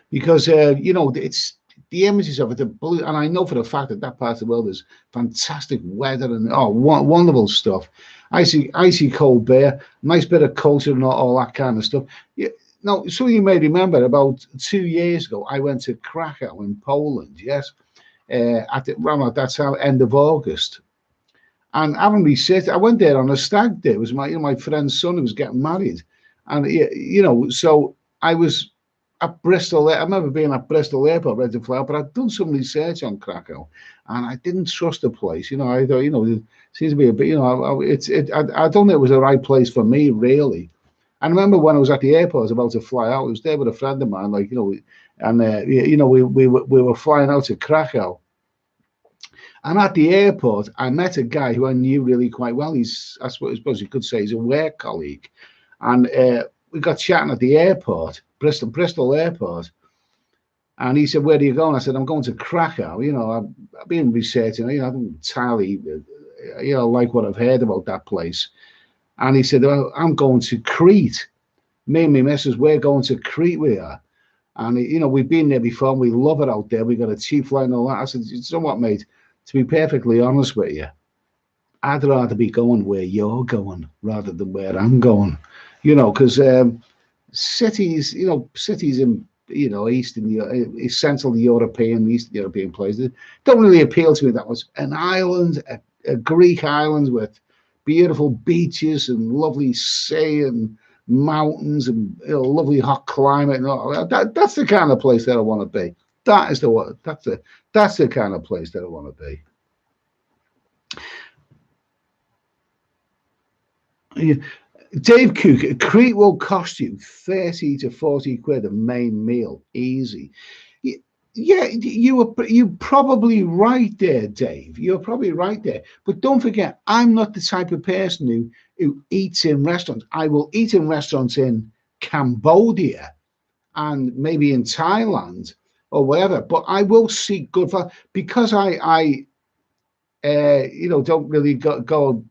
because you know, it's the images of it, the blue, and I know for a fact that that part of the world is fantastic weather and wonderful stuff. Icy cold beer, nice bit of culture and all that kind of stuff. Yeah, now, so you may remember about 2 years ago, I went to Krakow in Poland. Yes, around that time, end of August. And having researched, I went there on a stag day. It was my friend's son who was getting married, and you know, so I was at Bristol. I remember being at Bristol Airport ready to fly out, but I'd done some research on Krakow, and I didn't trust the place. You know, I thought, you know, it seems to be a bit, you know, I don't think it was the right place for me, really. I remember when I was at the airport, I was about to fly out. I was there with a friend of mine, like, you know, and you know, we were flying out to Krakow. And at the airport, I met a guy who I knew really quite well. I suppose you could say he's a work colleague. And we got chatting at the airport, Bristol Airport. And he said, "Where are you going?" I said, "I'm going to Krakow." You know, I've been researching, you know, I don't entirely, you know, like what I've heard about that place. And he said, "Well, I'm going to Crete. Me and my missus, we're going to Crete, we are." And, you know, we've been there before and we love it out there. We got a cheap flight and all that. I said, "You know what, mate? To be perfectly honest with you, I'd rather be going where you're going rather than where I'm going, you know, because cities, you know, cities in, you know, Central European, Eastern European places don't really appeal to me that much. An island, a Greek island with beautiful beaches and lovely sea and mountains and, you know, lovely hot climate and all that's the kind of place that I want to be. That's the kind of place that I want to be. Yeah. Dave Cook, Crete will cost you 30 to 40 quid a main meal, easy. Yeah, you're probably right there, Dave. You're probably right there. But don't forget, I'm not the type of person who eats in restaurants. I will eat in restaurants in Cambodia and maybe in Thailand or whatever. But I will seek good food because I you know, don't really go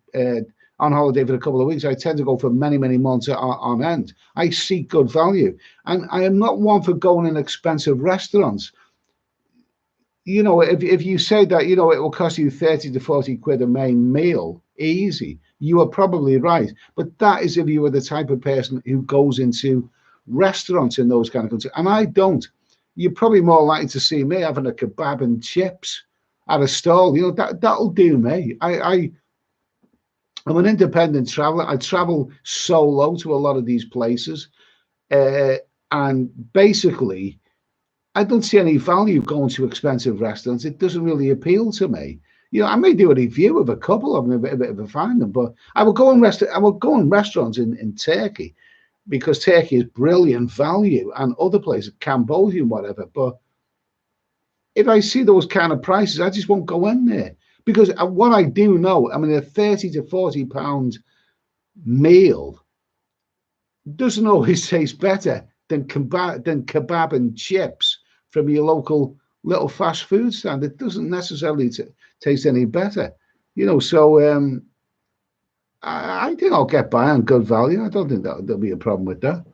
on holiday for a couple of weeks. I tend to go for many, many months on end. I seek good value, and I am not one for going in expensive restaurants. You know, if you say that, you know, it will cost you 30 to 40 quid a main meal, easy, you are probably right. But that is if you are the type of person who goes into restaurants in those kind of countries, and I don't. You're probably more likely to see me having a kebab and chips at a stall. You know, that'll do me. I'm an independent traveler. I travel solo to a lot of these places, uh, and basically, I don't see any value going to expensive restaurants. It doesn't really appeal to me. You know, I may do a review of a couple of them if I find them, but I will go in restaurants in Turkey because Turkey is brilliant value and other places, Cambodia and whatever. But if I see those kind of prices, I just won't go in there because what I do know, I mean, a 30 to 40 pound meal doesn't always taste better than kebab and chips from your local little fast food stand. It doesn't necessarily taste any better, you know. So I think I'll get by on good value. I don't think there'll be a problem with that.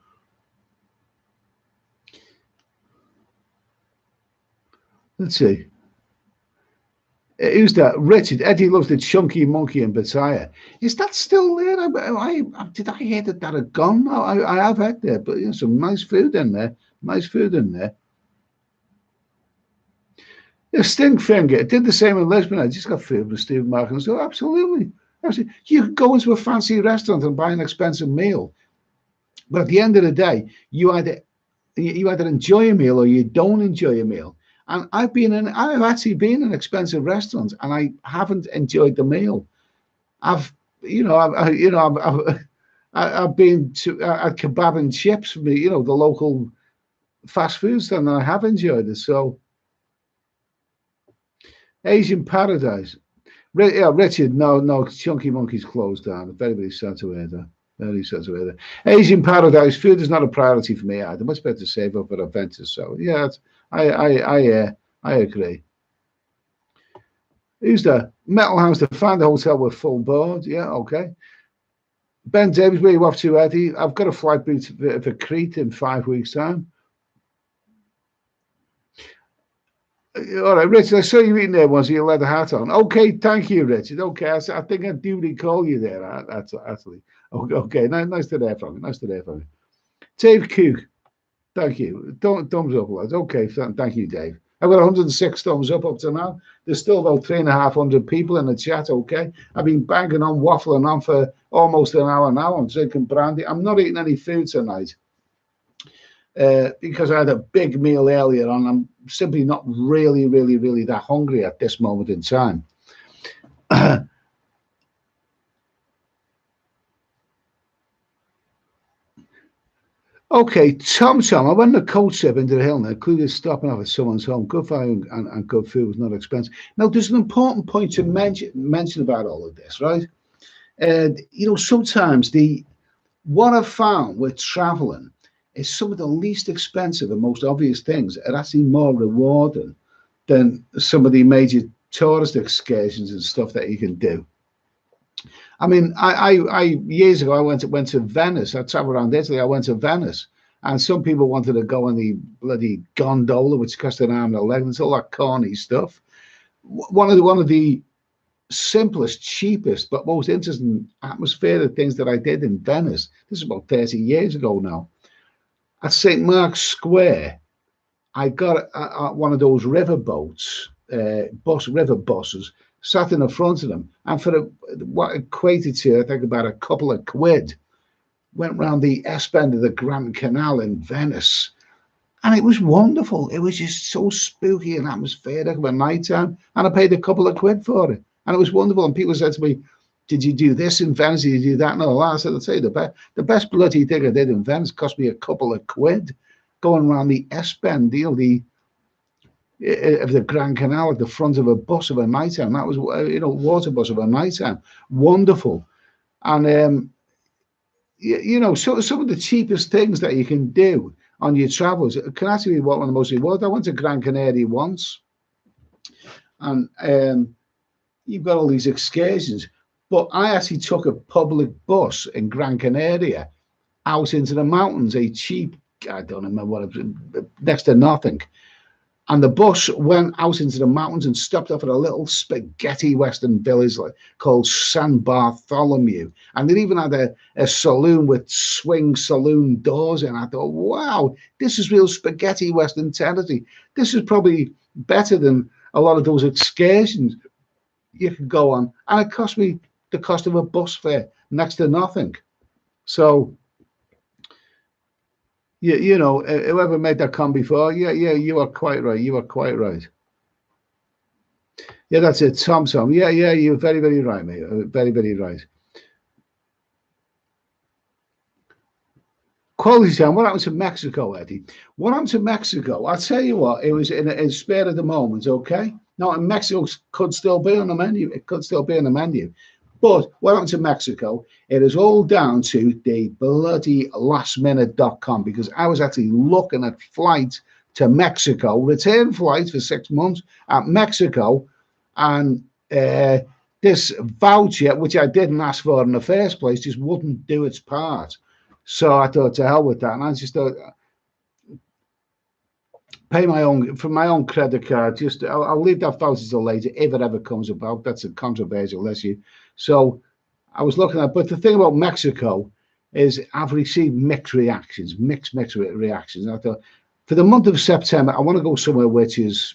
Let's see. Who's that? Richard. Eddie loves the chunky monkey in Battaya. Is that still there? Did I hear that had gone? No, I have had there, but some nice food in there. Nice food in there. Yeah, Stink Finger did the same in Lisbon. I just got food with Steve Markham. So absolutely. You can go into a fancy restaurant and buy an expensive meal, but at the end of the day, you either enjoy a meal or you don't enjoy a meal. And I've actually been in expensive restaurants and I haven't enjoyed the meal. I've been to at kebab and chips, the local fast food stand, and I have enjoyed it. So Asian Paradise. Richard, no, Chunky Monkey's closed down. Very sad to hear that. Very sad to hear that. Asian Paradise, food is not a priority for me either. Much better to save up for adventures. So yeah, I agree. Who's that? Metal House to find a hotel with full board. Yeah, okay. Ben Davis, where you off to, Eddie? I've got a flight booked for Crete in 5 weeks' time. All right, Richard, I saw you eating there once. You let the hat on. Okay, thank you, Richard. Okay, I think I do recall you there, actually. Okay, nice to hear from you. Nice to hear from you. Dave Cook, thank you. Thumbs up, lads. Okay, thank you, Dave. I've got 106 thumbs up to now. There's still about 3,500 people in the chat, okay? I've been banging on, waffling on for almost an hour now. I'm drinking brandy. I'm not eating any food tonight. Because I had a big meal earlier on. I'm simply not really that hungry at this moment in time. Okay, Tom, I went on a coach trip into the hill and included stopping off at someone's home. Good value and good food was not expensive. Now, there's an important point to mention about all of this, right? Sometimes what I've found with traveling is some of the least expensive and most obvious things are actually more rewarding than some of the major tourist excursions and stuff that you can do. I mean, I years ago I went to Venice. I traveled around Italy. I went to Venice, and some people wanted to go on the bloody gondola, which cost an arm and a leg, and it's all that corny stuff. One of the simplest, cheapest, but most interesting atmospheric things that I did in Venice. This is about 30 years ago now. At St. Mark's Square, I got one of those river boats, river buses, sat in the front of them, and for what equated to, I think, about a couple of quid, went round the S bend of the Grand Canal in Venice. And it was wonderful. It was just so spooky and atmospheric of a night time. And I paid a couple of quid for it. And it was wonderful. And people said to me, did you do this in Venice? Did you do that? No, I said, I'll tell you, the best bloody thing I did in Venice cost me a couple of quid going around the S bend, of the Grand Canal at the front of a bus of a night time. That was, water bus of a night time. Wonderful. And, so some of the cheapest things that you can do on your travels can actually be one of the most rewarding. I went to Gran Canaria once, and you've got all these excursions. But I actually took a public bus in Gran Canaria out into the mountains, a cheap, I don't remember what it was, next to nothing. And the bus went out into the mountains and stopped off at a little spaghetti western village called San Bartholomew. And they even had a saloon with swing saloon doors in. I thought, wow, this is real spaghetti western tendency. This is probably better than a lot of those excursions you could go on. And it cost me the cost of a bus fare, next to nothing. So, whoever made that comment before, you are quite right. You are quite right. Yeah, that's it, Tom. Yeah, you're very right, mate. Very right. Quality time. What happened to Mexico, Eddie? What happened to Mexico? I'll tell you what. It was in spare of the moment. Okay. Now, Mexico could still be on the menu. It could still be on the menu. But what happened to Mexico? It is all down to the bloody lastminute.com, because I was actually looking at flights to Mexico, return flights for 6 months at Mexico, and this voucher, which I didn't ask for in the first place, just wouldn't do its part. So I thought, to hell with that. And I just thought, pay my own from my own credit card. Just I'll leave that voucher till later if it ever comes about. That's a controversial issue. So I was looking at, but the thing about Mexico is I've received mixed reactions, mixed reactions. I thought for the month of September, I want to go somewhere which is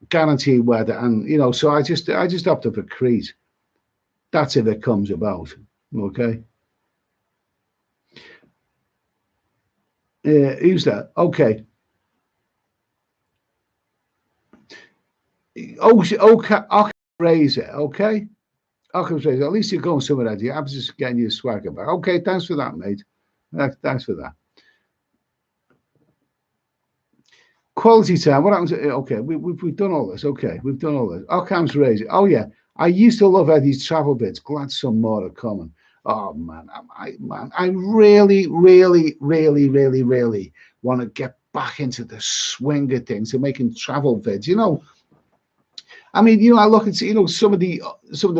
guaranteed weather, and you know, so I just opted for Crete. That's if it comes about. Okay. Who's that? Okay. Okay, raise it. Okay. Okay, at least you're going somewhere else. I'm just getting you swagger back. Okay, thanks for that, mate. Thanks for that. Quality time. What happens? Okay, we've done all this. Okay, we've done all this. Occam's raising. Oh yeah, I used to love Eddie's travel bits. Glad some more are coming. Oh man, I really want to get back into the swing of things and making travel vids. You know, I mean, you know, I look and see, you know, some of the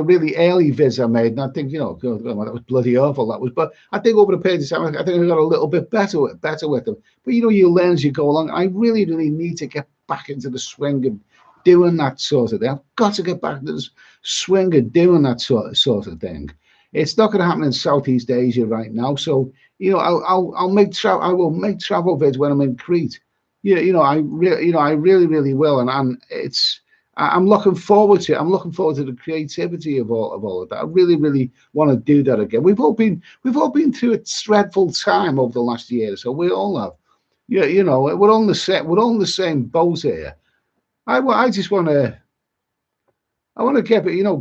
really early vids I made, and I think, you know, God, that was bloody awful. That was, but I think over the period of time, I think I got a little bit better with them. But you know, you learn as you go along. I really need to get back into the swing of doing that sort of thing. I've got to get back into the swing of doing that sort of thing. It's not going to happen in Southeast Asia right now. So you know, I will make travel vids when I'm in Crete. Yeah, you know, I really will, and it's. I'm looking forward to it. I'm looking forward to the creativity of all of that. I really want to do that again. We've all been through a dreadful time over the last year, so we all have. Yeah, you know, we're on the same boat here. I just want to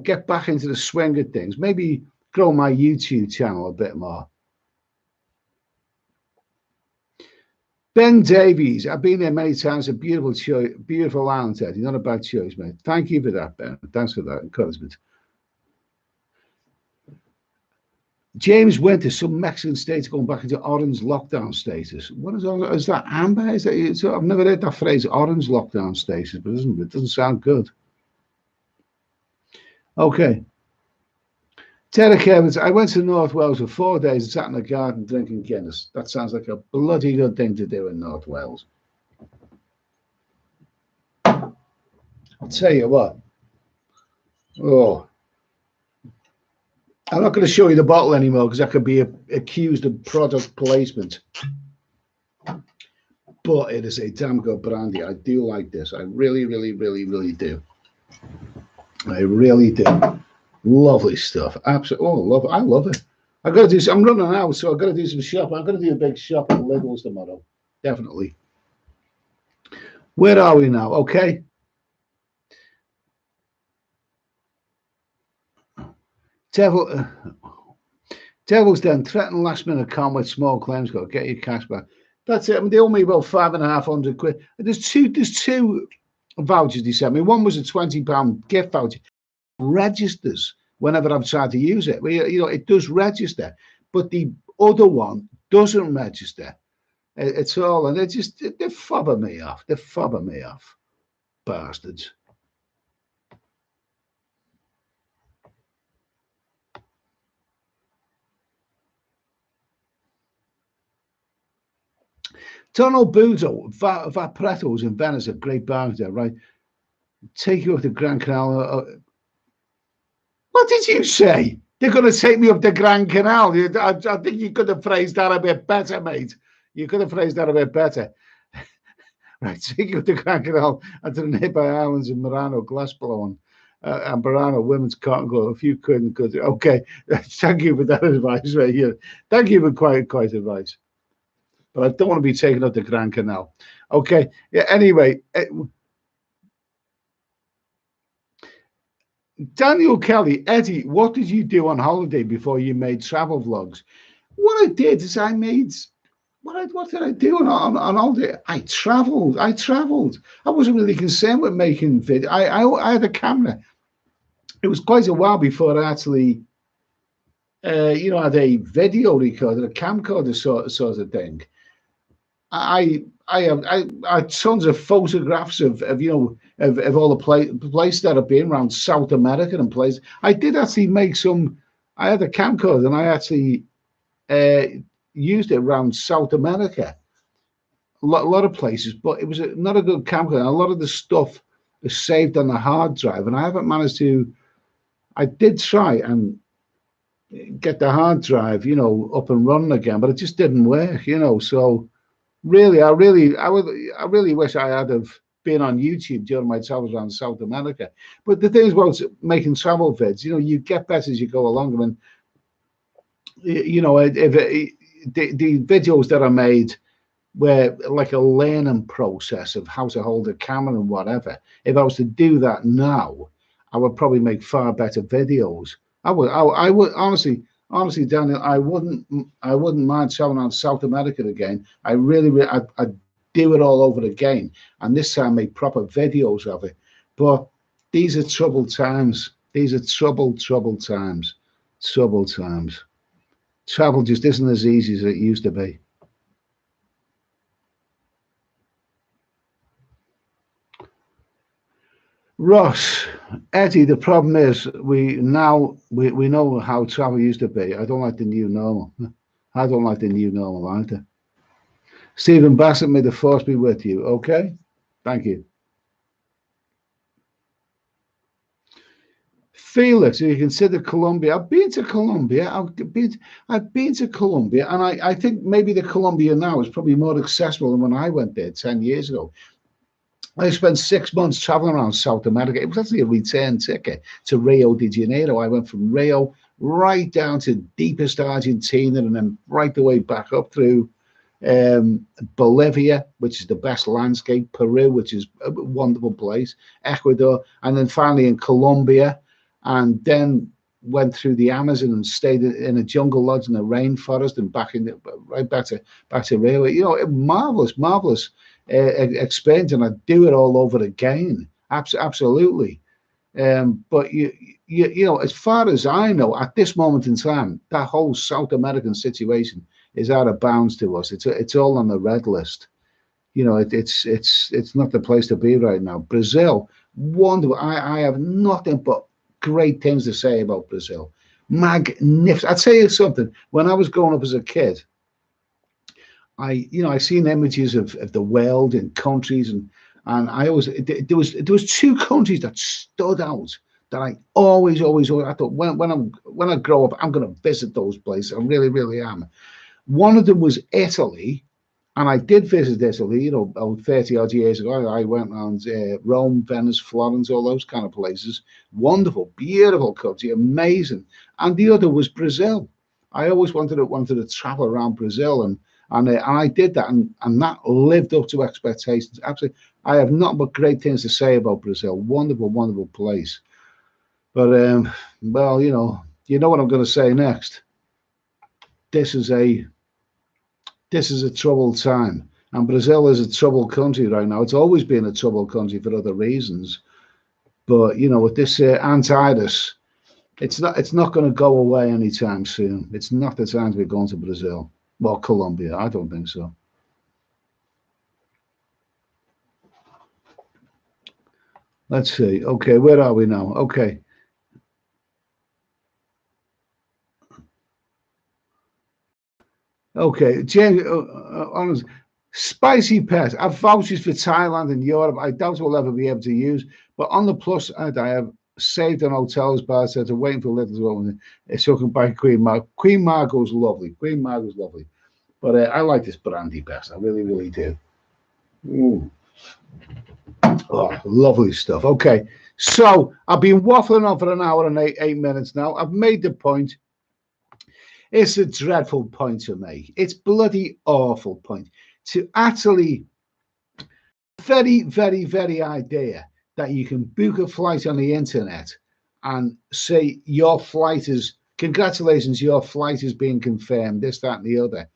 get back into the swing of things. Maybe grow my YouTube channel a bit more. Ben Davies, I've been there many times. A beautiful choice, beautiful island, Eddie. Not a bad choice, mate. Thank you for that, Ben. Thanks for that encouragement. James Winter, some Mexican states going back into orange lockdown status. What is that? Amber? Is that? I've never heard that phrase, orange lockdown status, but it doesn't sound good. Okay. Derek Evans, I went to North Wales for 4 days and sat in the garden drinking Guinness. That sounds like a bloody good thing to do in North Wales. I'll tell you what. Oh, I'm not going to show you the bottle anymore because I could be accused of product placement. But it is a damn good brandy. I do like this. I really do. I really do. Lovely stuff. Absolutely. Oh, love it. I love it. I got to do. I'm running out, so I've got to do some shopping. I'm going to do a big shop at Lidl's tomorrow. Definitely. Where are we now? Okay. Devil's Den. Threaten last minute con with small claims. Go get your cash back. That's it. I mean, they owe me about £550 quid. There's two vouchers they sent me. One was a £20 gift voucher. Registers whenever I've tried to use it. You know, it does register, but the other one doesn't register. It's all, and they're fobbing me off. They're fobbing me off, bastards. Donald Buzo, Vaporetto's in Venice, a great bar there, right? Take you up the Grand Canal. What did you say? They're going to take me up the Grand Canal. I think you could have phrased that a bit better, mate. You could have phrased that a bit better. Right, take you up the Grand Canal and to the nearby islands in Murano, Glassblow, and Burano, Women's Cotton Club, a few quid and goods. Okay, thank you for that advice right here. Thank you for quite advice. But I don't want to be taken up the Grand Canal. Okay, yeah, anyway. Daniel Kelly, Eddie, what did you do on holiday before you made travel vlogs? What I did is I made, what did I do on holiday? I traveled. I wasn't really concerned with making video. I had a camera. It was quite a while before I actually, you know, had a video recorder, a camcorder sort of thing. I had tons of photographs of you know of all the places that I've been around South America and places. I did actually make some. I had a camcorder and I actually used it around South America. lot of places, but it was not a good camcorder. A lot of the stuff is saved on the hard drive, and I haven't managed to. I did try and get the hard drive, up and running again, but it just didn't work. So really, I really wish I had have been on YouTube during my travels around South America. But the thing is about making travel vids, you get better as you go along. I mean, if the videos that are made were like a learning process of how to hold a camera and whatever. If I was to do that now, I would probably make far better videos. I would honestly, Daniel, I wouldn't mind traveling on South America again. I'd do it all over again, and this time make proper videos of it. But these are troubled times. These are troubled times. Troubled times. Travel just isn't as easy as it used to be. Ross, Eddie, the problem is we know how travel used to be. I don't like the new normal. I don't like the new normal either. Stephen Bassett, may the force be with you. Okay, thank you. Felix, do you consider Colombia? I've been to Colombia. I've been to Colombia, and I think maybe the Colombia now is probably more accessible than when I went there 10 years ago. I spent 6 months traveling around South America. It was actually a return ticket to Rio de Janeiro. I went from Rio right down to deepest Argentina, and then right the way back up through Bolivia, which is the best landscape, Peru, which is a wonderful place, Ecuador, and then finally in Colombia, and then went through the Amazon and stayed in a jungle lodge in the rainforest, and right back to Rio. Marvelous experience, and I'd do it all over again. Absolutely. But as far as I know, at this moment in time, that whole South American situation is out of bounds to us. It's all on the red list. It's not the place to be right now. Brazil, wonderful. I have nothing but great things to say about Brazil. Magnificent. I'd tell you something. When I was growing up as a kid, I seen images of the world in countries, and there was two countries that stood out that I always I thought when I grow up I'm going to visit those places. I really am. One of them was Italy, and I did visit Italy, 30 odd years ago. I went around Rome, Venice, Florence, all those kind of places. Wonderful, beautiful country, amazing. And the other was Brazil. I always wanted to travel around Brazil, and I did that, and that lived up to expectations. Absolutely, I have nothing but great things to say about Brazil. Wonderful place. But well, you know what I'm going to say next. This is a troubled time, and Brazil is a troubled country right now. It's always been a troubled country for other reasons, but with this antivirus, it's not going to go away anytime soon. It's not the time to be going to Brazil. Well, Colombia, I don't think so. Let's see. Okay, where are we now? Okay. Okay, James, honest, spicy pet. I've vouchers for Thailand and Europe. I doubt we'll ever be able to use, but on the plus side, I have saved on hotels, bars, so waiting for little woman. So I can buy Queen Mar. Queen Margot's lovely. Queen Margot's lovely. But I like this brandy best. I really do. Ooh. Oh, lovely stuff. Okay, so I've been waffling on for an hour and eight minutes now. I've made the point. It's a dreadful point to make. It's bloody awful point to actually very idea that you can book a flight on the internet and say your flight is congratulations, your flight is being confirmed, this, that, and the other,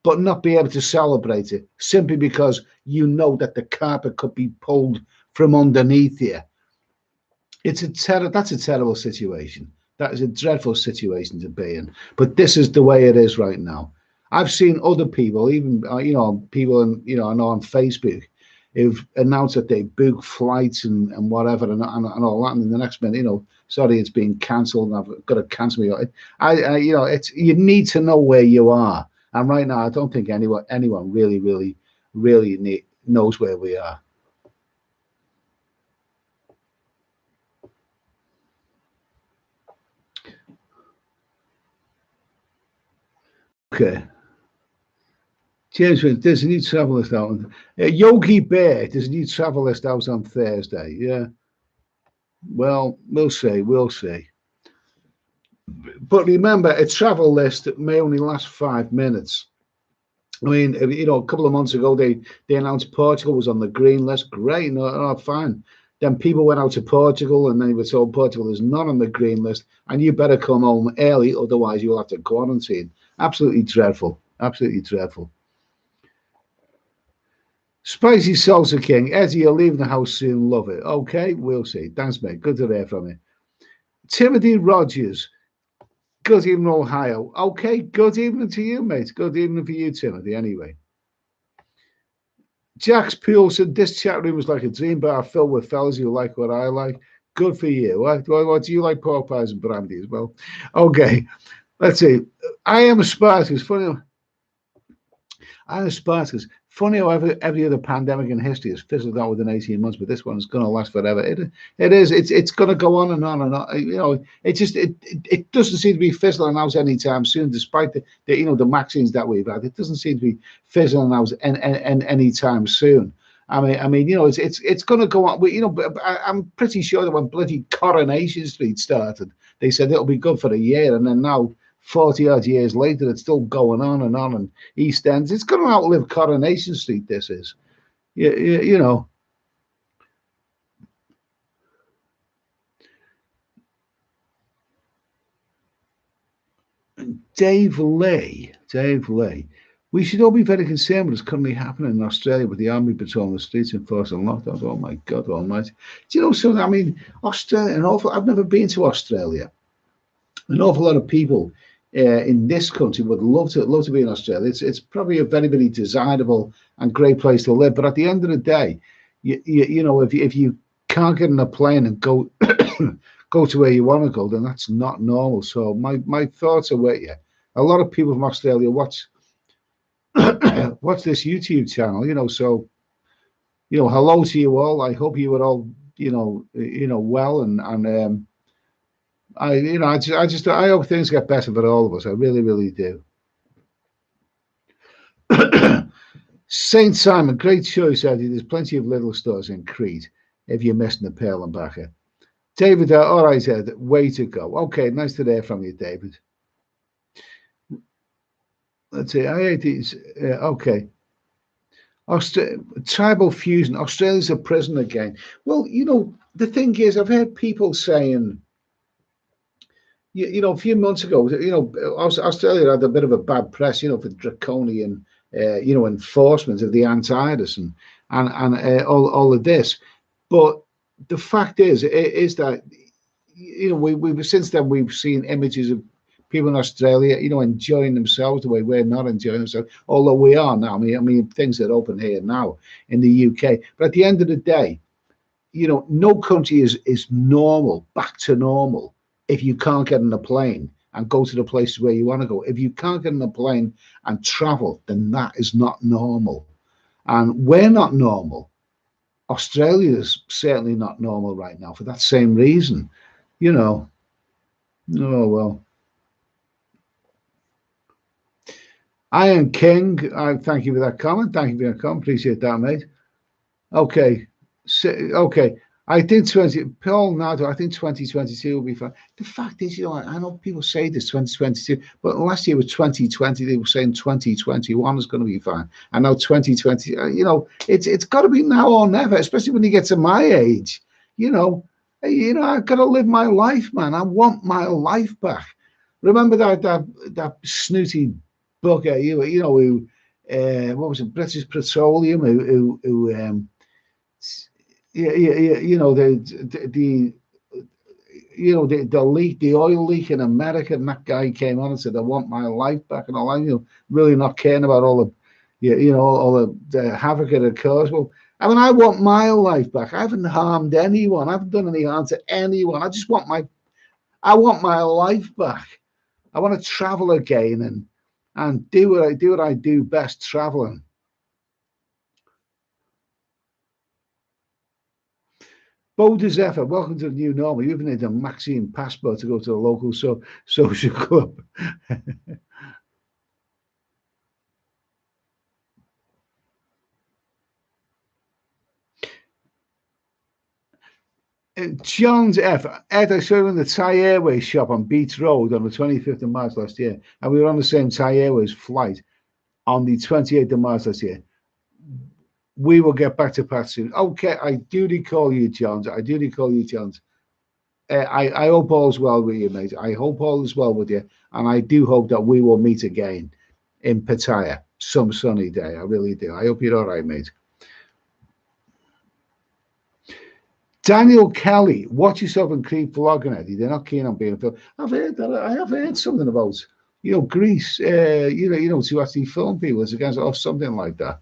but not be able to celebrate it simply because you know that the carpet could be pulled from underneath you. That's a terrible situation. That is a dreadful situation to be in. But this is the way it is right now. I've seen other people, even people I know on Facebook, who've announced that they book flights and whatever and all that, and in the next minute, sorry, it's been cancelled, and I've got to cancel me. It's you need to know where you are. And right now, I don't think anyone really really knows where we are. Okay. James, there's a new travel list out. Yogi Bear, there's a new travel list out on Thursday. Yeah. Well, we'll see. We'll see. But remember, a travel list may only last 5 minutes. I mean, you know, a couple of months ago, they announced Portugal was on the green list. Great, no, fine. Then people went out to Portugal, and then they were told Portugal is not on the green list, and you better come home early, otherwise you'll have to quarantine. Absolutely dreadful. Absolutely dreadful. Spicy Salsa King, Eddie, you're leaving the house soon. Love it. Okay, we'll see. Thanks, mate. Good to hear from you. Timothy Rogers, good evening, Ohio. Okay, good evening to you, mate. Good evening for you, Timothy, anyway. Jax Poole said, this chat room is like a dream bar filled with fellas who like what I like. Good for you. What do you like? Pork pies and brandy as well. Okay, let's see. I am a Spartacus. Funny. I am a Spartacus. Funny how every other pandemic in history has fizzled out within 18 months, but this one is going to last forever. It is. It's going to go on and on and on. You know, it doesn't seem to be fizzling out anytime soon, despite the you know the vaccines that we've had. It doesn't seem to be fizzling out anytime soon. I mean, you know, it's going to go on. You know, but I'm pretty sure that when bloody Coronation Street started, they said it'll be good for a year, and then now 40 odd years later, it's still going on and on. And East Ends, it's going to outlive Coronation Street. This is, you know. Dave Lee. We should all be very concerned with what's currently happening in Australia with the army patrolling the streets and forcing lockdowns. Oh my God almighty. Do you know something? I mean, Australia, I've never been to Australia. An awful lot of people in this country would love to be in Australia. It's probably a very, very desirable and great place to live. But at the end of the day, you know, if you can't get in a plane and go go to where you want to go, then that's not normal. So my thoughts are with you. A lot of people from Australia watch this YouTube channel, you know. So, you know, hello to you all. I hope you were all, you know, well, and I hope things get better for all of us. I really, really do. Saint Simon, great choice, Eddie. There's plenty of little stores in Crete if you're missing the Pearl and Backer. David, all right, Ed, way to go. Okay, nice to hear from you, David. Let's see, I hate these. Okay. Tribal fusion. Australia's a prison again. Well, you know, the thing is, I've heard people saying, you know, a few months ago, you know, Australia had a bit of a bad press, you know, for draconian, you know, enforcement of the anti-virus and all of this. But the fact is that, you know, we've since then we've seen images of people in Australia, you know, enjoying themselves the way we're not enjoying ourselves, although we are now. I mean, things are open here now in the UK. But at the end of the day, you know, no country is normal, back to normal, if you can't get in a plane and go to the places where you want to go. If you can't get in a plane and travel, then that is not normal. And we're not normal. Australia is certainly not normal right now for that same reason, you know. Oh, well. Iron King, I thank you for that comment. Thank you for that comment. Appreciate that, mate. Okay. Okay. I think Paul Nado, I think 2022 will be fine. The fact is, you know, I know people say this 2022, but last year was 2020. They were saying 2021 is going to be fine. And now 2020, you know, it's got to be now or never, especially when you get to my age. You know, I've got to live my life, man. I want my life back. Remember that snooty bugger, you know, who, what was it, British Petroleum, who you know, the you know, the leak, the oil leak in America, and that guy came on and said, "I want my life back," and all that, you know, really not caring about all the, you know, all the havoc it had caused. Well, I mean, I want my life back. I haven't harmed anyone. I haven't done any harm to anyone. I want my life back. I want to travel again and do what I do best, traveling. Boulder's effort. Welcome to the new normal. You even need a Maxine passport to go to the local social club. John's F. Ed, I saw you in the Thai Airways shop on Beach Road on the 25th of March last year, and we were on the same Thai Airways flight on the 28th of March last year. We will get back to Pat soon. Okay, I do recall you, Johns. I do recall you, Johns. I hope all's well with you, mate. I hope all is well with you, and I do hope that we will meet again in Pattaya some sunny day. I really do. I hope you're all right, mate. Daniel Kelly, watch yourself in Crete vlogging, Eddie. They're not keen on being filmed. I've heard that. I have heard something about, Greece. To actually film people is against or something like that.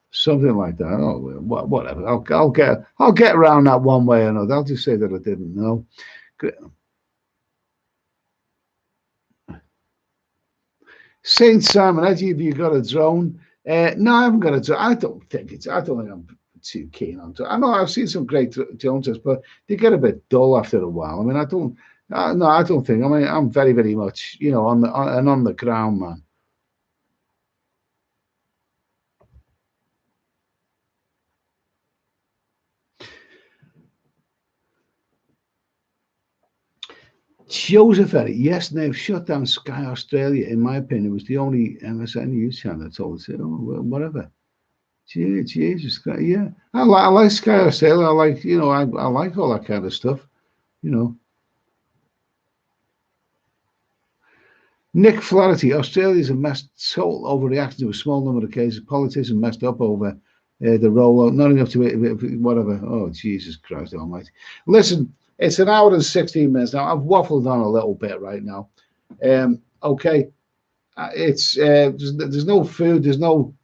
Something like that. Oh, whatever. I'll get around that one way or another. I'll just say that I didn't know. Saint Simon, Eddie, have you got a drone? No, I haven't got a drone. I don't think I'm too keen on it. I know I've seen some great drones, but they get a bit dull after a while. I mean, I don't. No, I don't think. I mean, I'm very, very much, on the ground, man. Joseph Eddy, yes, they've shut down Sky Australia. In my opinion, it was the only MSN news channel that told us, whatever. Jesus, yeah. I like Sky Australia. I like, I like all that kind of stuff, you know. Nick Flaherty, Australia's a mess, total overreaction to a small number of cases. Politicians messed up over the rollout, not enough to whatever. Oh, Jesus Christ Almighty! Listen, it's an hour and 16 minutes now. I've waffled on a little bit right now. Okay, it's there's no food, there's no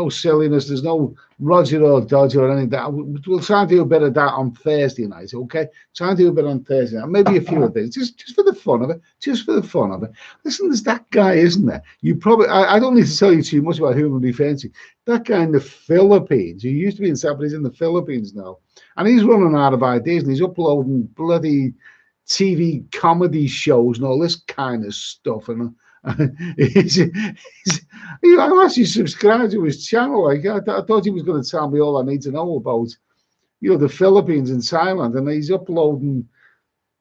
silliness, there's no Roger or Dodger or anything. That we'll try and do a bit of that on Thursday night, okay? Try and do a bit on Thursday night, maybe a few of these, just for the fun of it, just for the fun of it. Listen, there's that guy, isn't there? You probably, I don't need to tell you too much about whom I'm referring to. That guy in the Philippines, who used to be in South, but he's in the Philippines now, and he's running out of ideas, and he's uploading bloody TV comedy shows and all this kind of stuff, and I'm actually subscribed to his channel. Like I thought he was going to tell me all I need to know about, the Philippines and Thailand, and he's uploading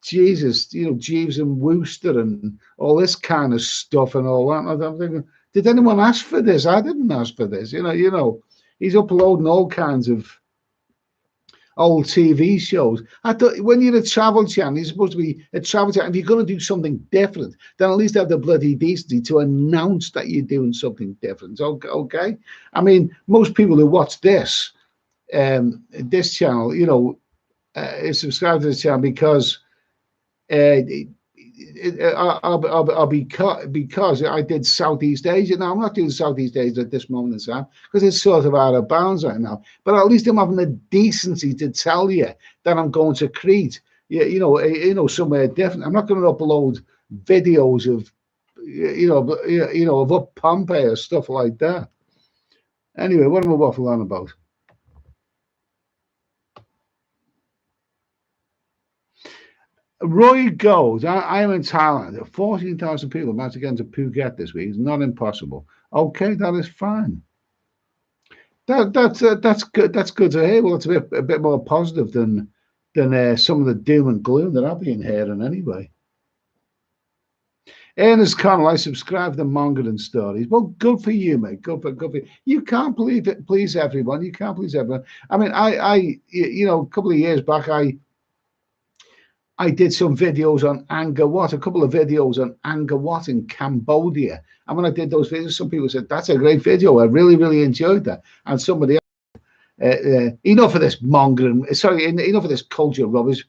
Jesus, Jeeves and Wooster and all this kind of stuff and all that. And I'm thinking, did anyone ask for this? I didn't ask for this. He's uploading all kinds of old TV shows. I thought when you're a travel channel, you're supposed to be a travel channel. If you're going to do something different, then at least have the bloody decency to announce that you're doing something different. Okay? I mean, most people who watch this channel, subscribe to this channel because because I did Southeast Asia. Now I'm not doing Southeast Asia at this moment in time because it's sort of out of bounds right now. But at least I'm having the decency to tell you that I'm going to Crete. Somewhere different. I'm not going to upload videos of, of up Pompeii or stuff like that. Anyway, what am I waffling on about? Roy goes, I am in Thailand. 14,000 people about to get into Phuket this week. It's not impossible. Okay, that is fine. That's good. That's good to hear. Well, it's a bit more positive than some of the doom and gloom that I've been hearing anyway. Ernest Connell, I subscribe to Mongering Stories. Well, good for you, mate. Good for you. You can't please everyone. You can't please everyone. I mean, I a couple of years back, I did some videos on Angkor Wat, a couple of videos on Angkor Wat in Cambodia. And when I did those videos, some people said, that's a great video. I really, really enjoyed that. And somebody else, enough of this mongering, enough of this culture rubbish.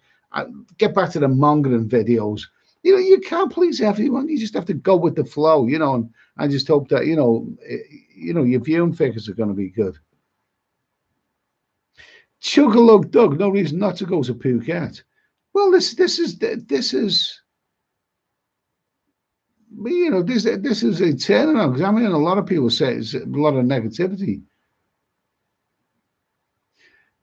Get back to the mongering videos. You can't please everyone. You just have to go with the flow, and I just hope that, your viewing figures are going to be good. Chug-a-lug Doug, no reason not to go to Phuket. Well, this is this is a turnaround because I'm hearing a lot of people say it's a lot of negativity.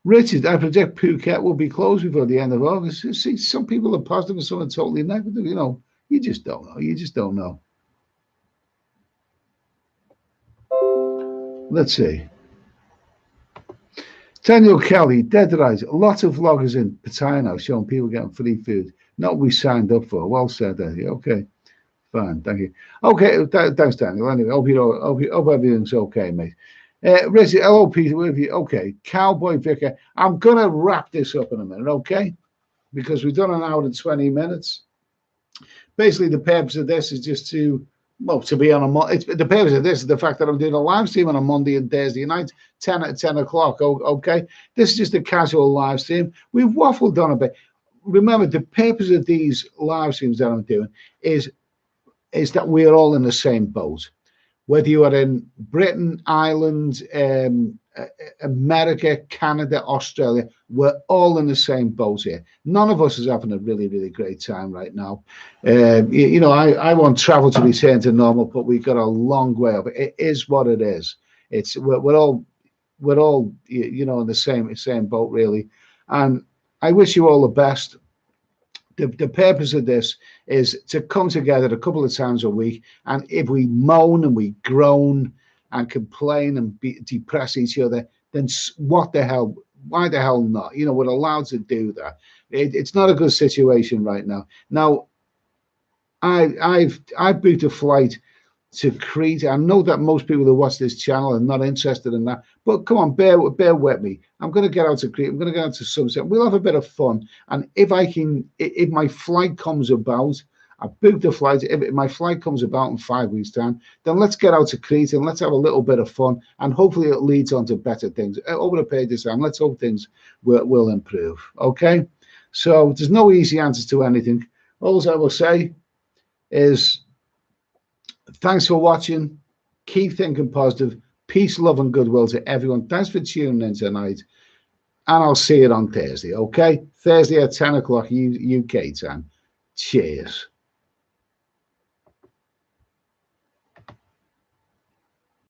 Richard, I predict Phuket will be closed before the end of August. See, some people are positive and some are totally negative. You know, you just don't know. You just don't know. Let's see. Daniel Kelly, dead right. A lot of vloggers in Patino showing people getting free food. Not we signed up for. Well said, Eddie. Okay, fine. Thank you. Okay, thanks, Daniel. Anyway, hope everything's okay, mate. Richard, hello, Peter. With you. Okay, Cowboy Vicar. I'm going to wrap this up in a minute, okay? Because we've done an hour and 20 minutes. Basically, the purpose of this is just to, well, to be on a, the purpose of this is the fact that I'm doing a live stream on a Monday and Thursday night, 10 o'clock, okay? This is just a casual live stream. We've waffled on a bit. Remember, the purpose of these live streams that I'm doing is that we're all in the same boat. Whether you are in Britain, Ireland, America, Canada, Australia, we're all in the same boat here. None of us is having a really, really great time right now. You know, I want travel to return to normal, but we've got a long way of it. It is what it is. It's we're all you know, in the same boat really. And I wish you all the best. The purpose of this is to come together a couple of times a week, and if we moan and we groan and complain and depress each other, then what the hell? Why the hell not? You know, we're allowed to do that. It's not a good situation right now. Now, I've booked a flight to Crete. I know that most people who watch this channel are not interested in that, but come on, bear with me. I'm going to get out to Crete. I'm going to go out to Sunset. We'll have a bit of fun. And if my flight comes about, I booked a flight. If my flight comes about in 5 weeks' time, then let's get out to Crete and let's have a little bit of fun. And hopefully it leads on to better things over a period of time. Let's hope things will improve. Okay. So there's no easy answers to anything. All I will say is, thanks for watching. Keep thinking positive. Peace, love, and goodwill to everyone. Thanks for tuning in tonight. And I'll see you on Thursday, okay? Thursday at 10 o'clock UK time. Cheers.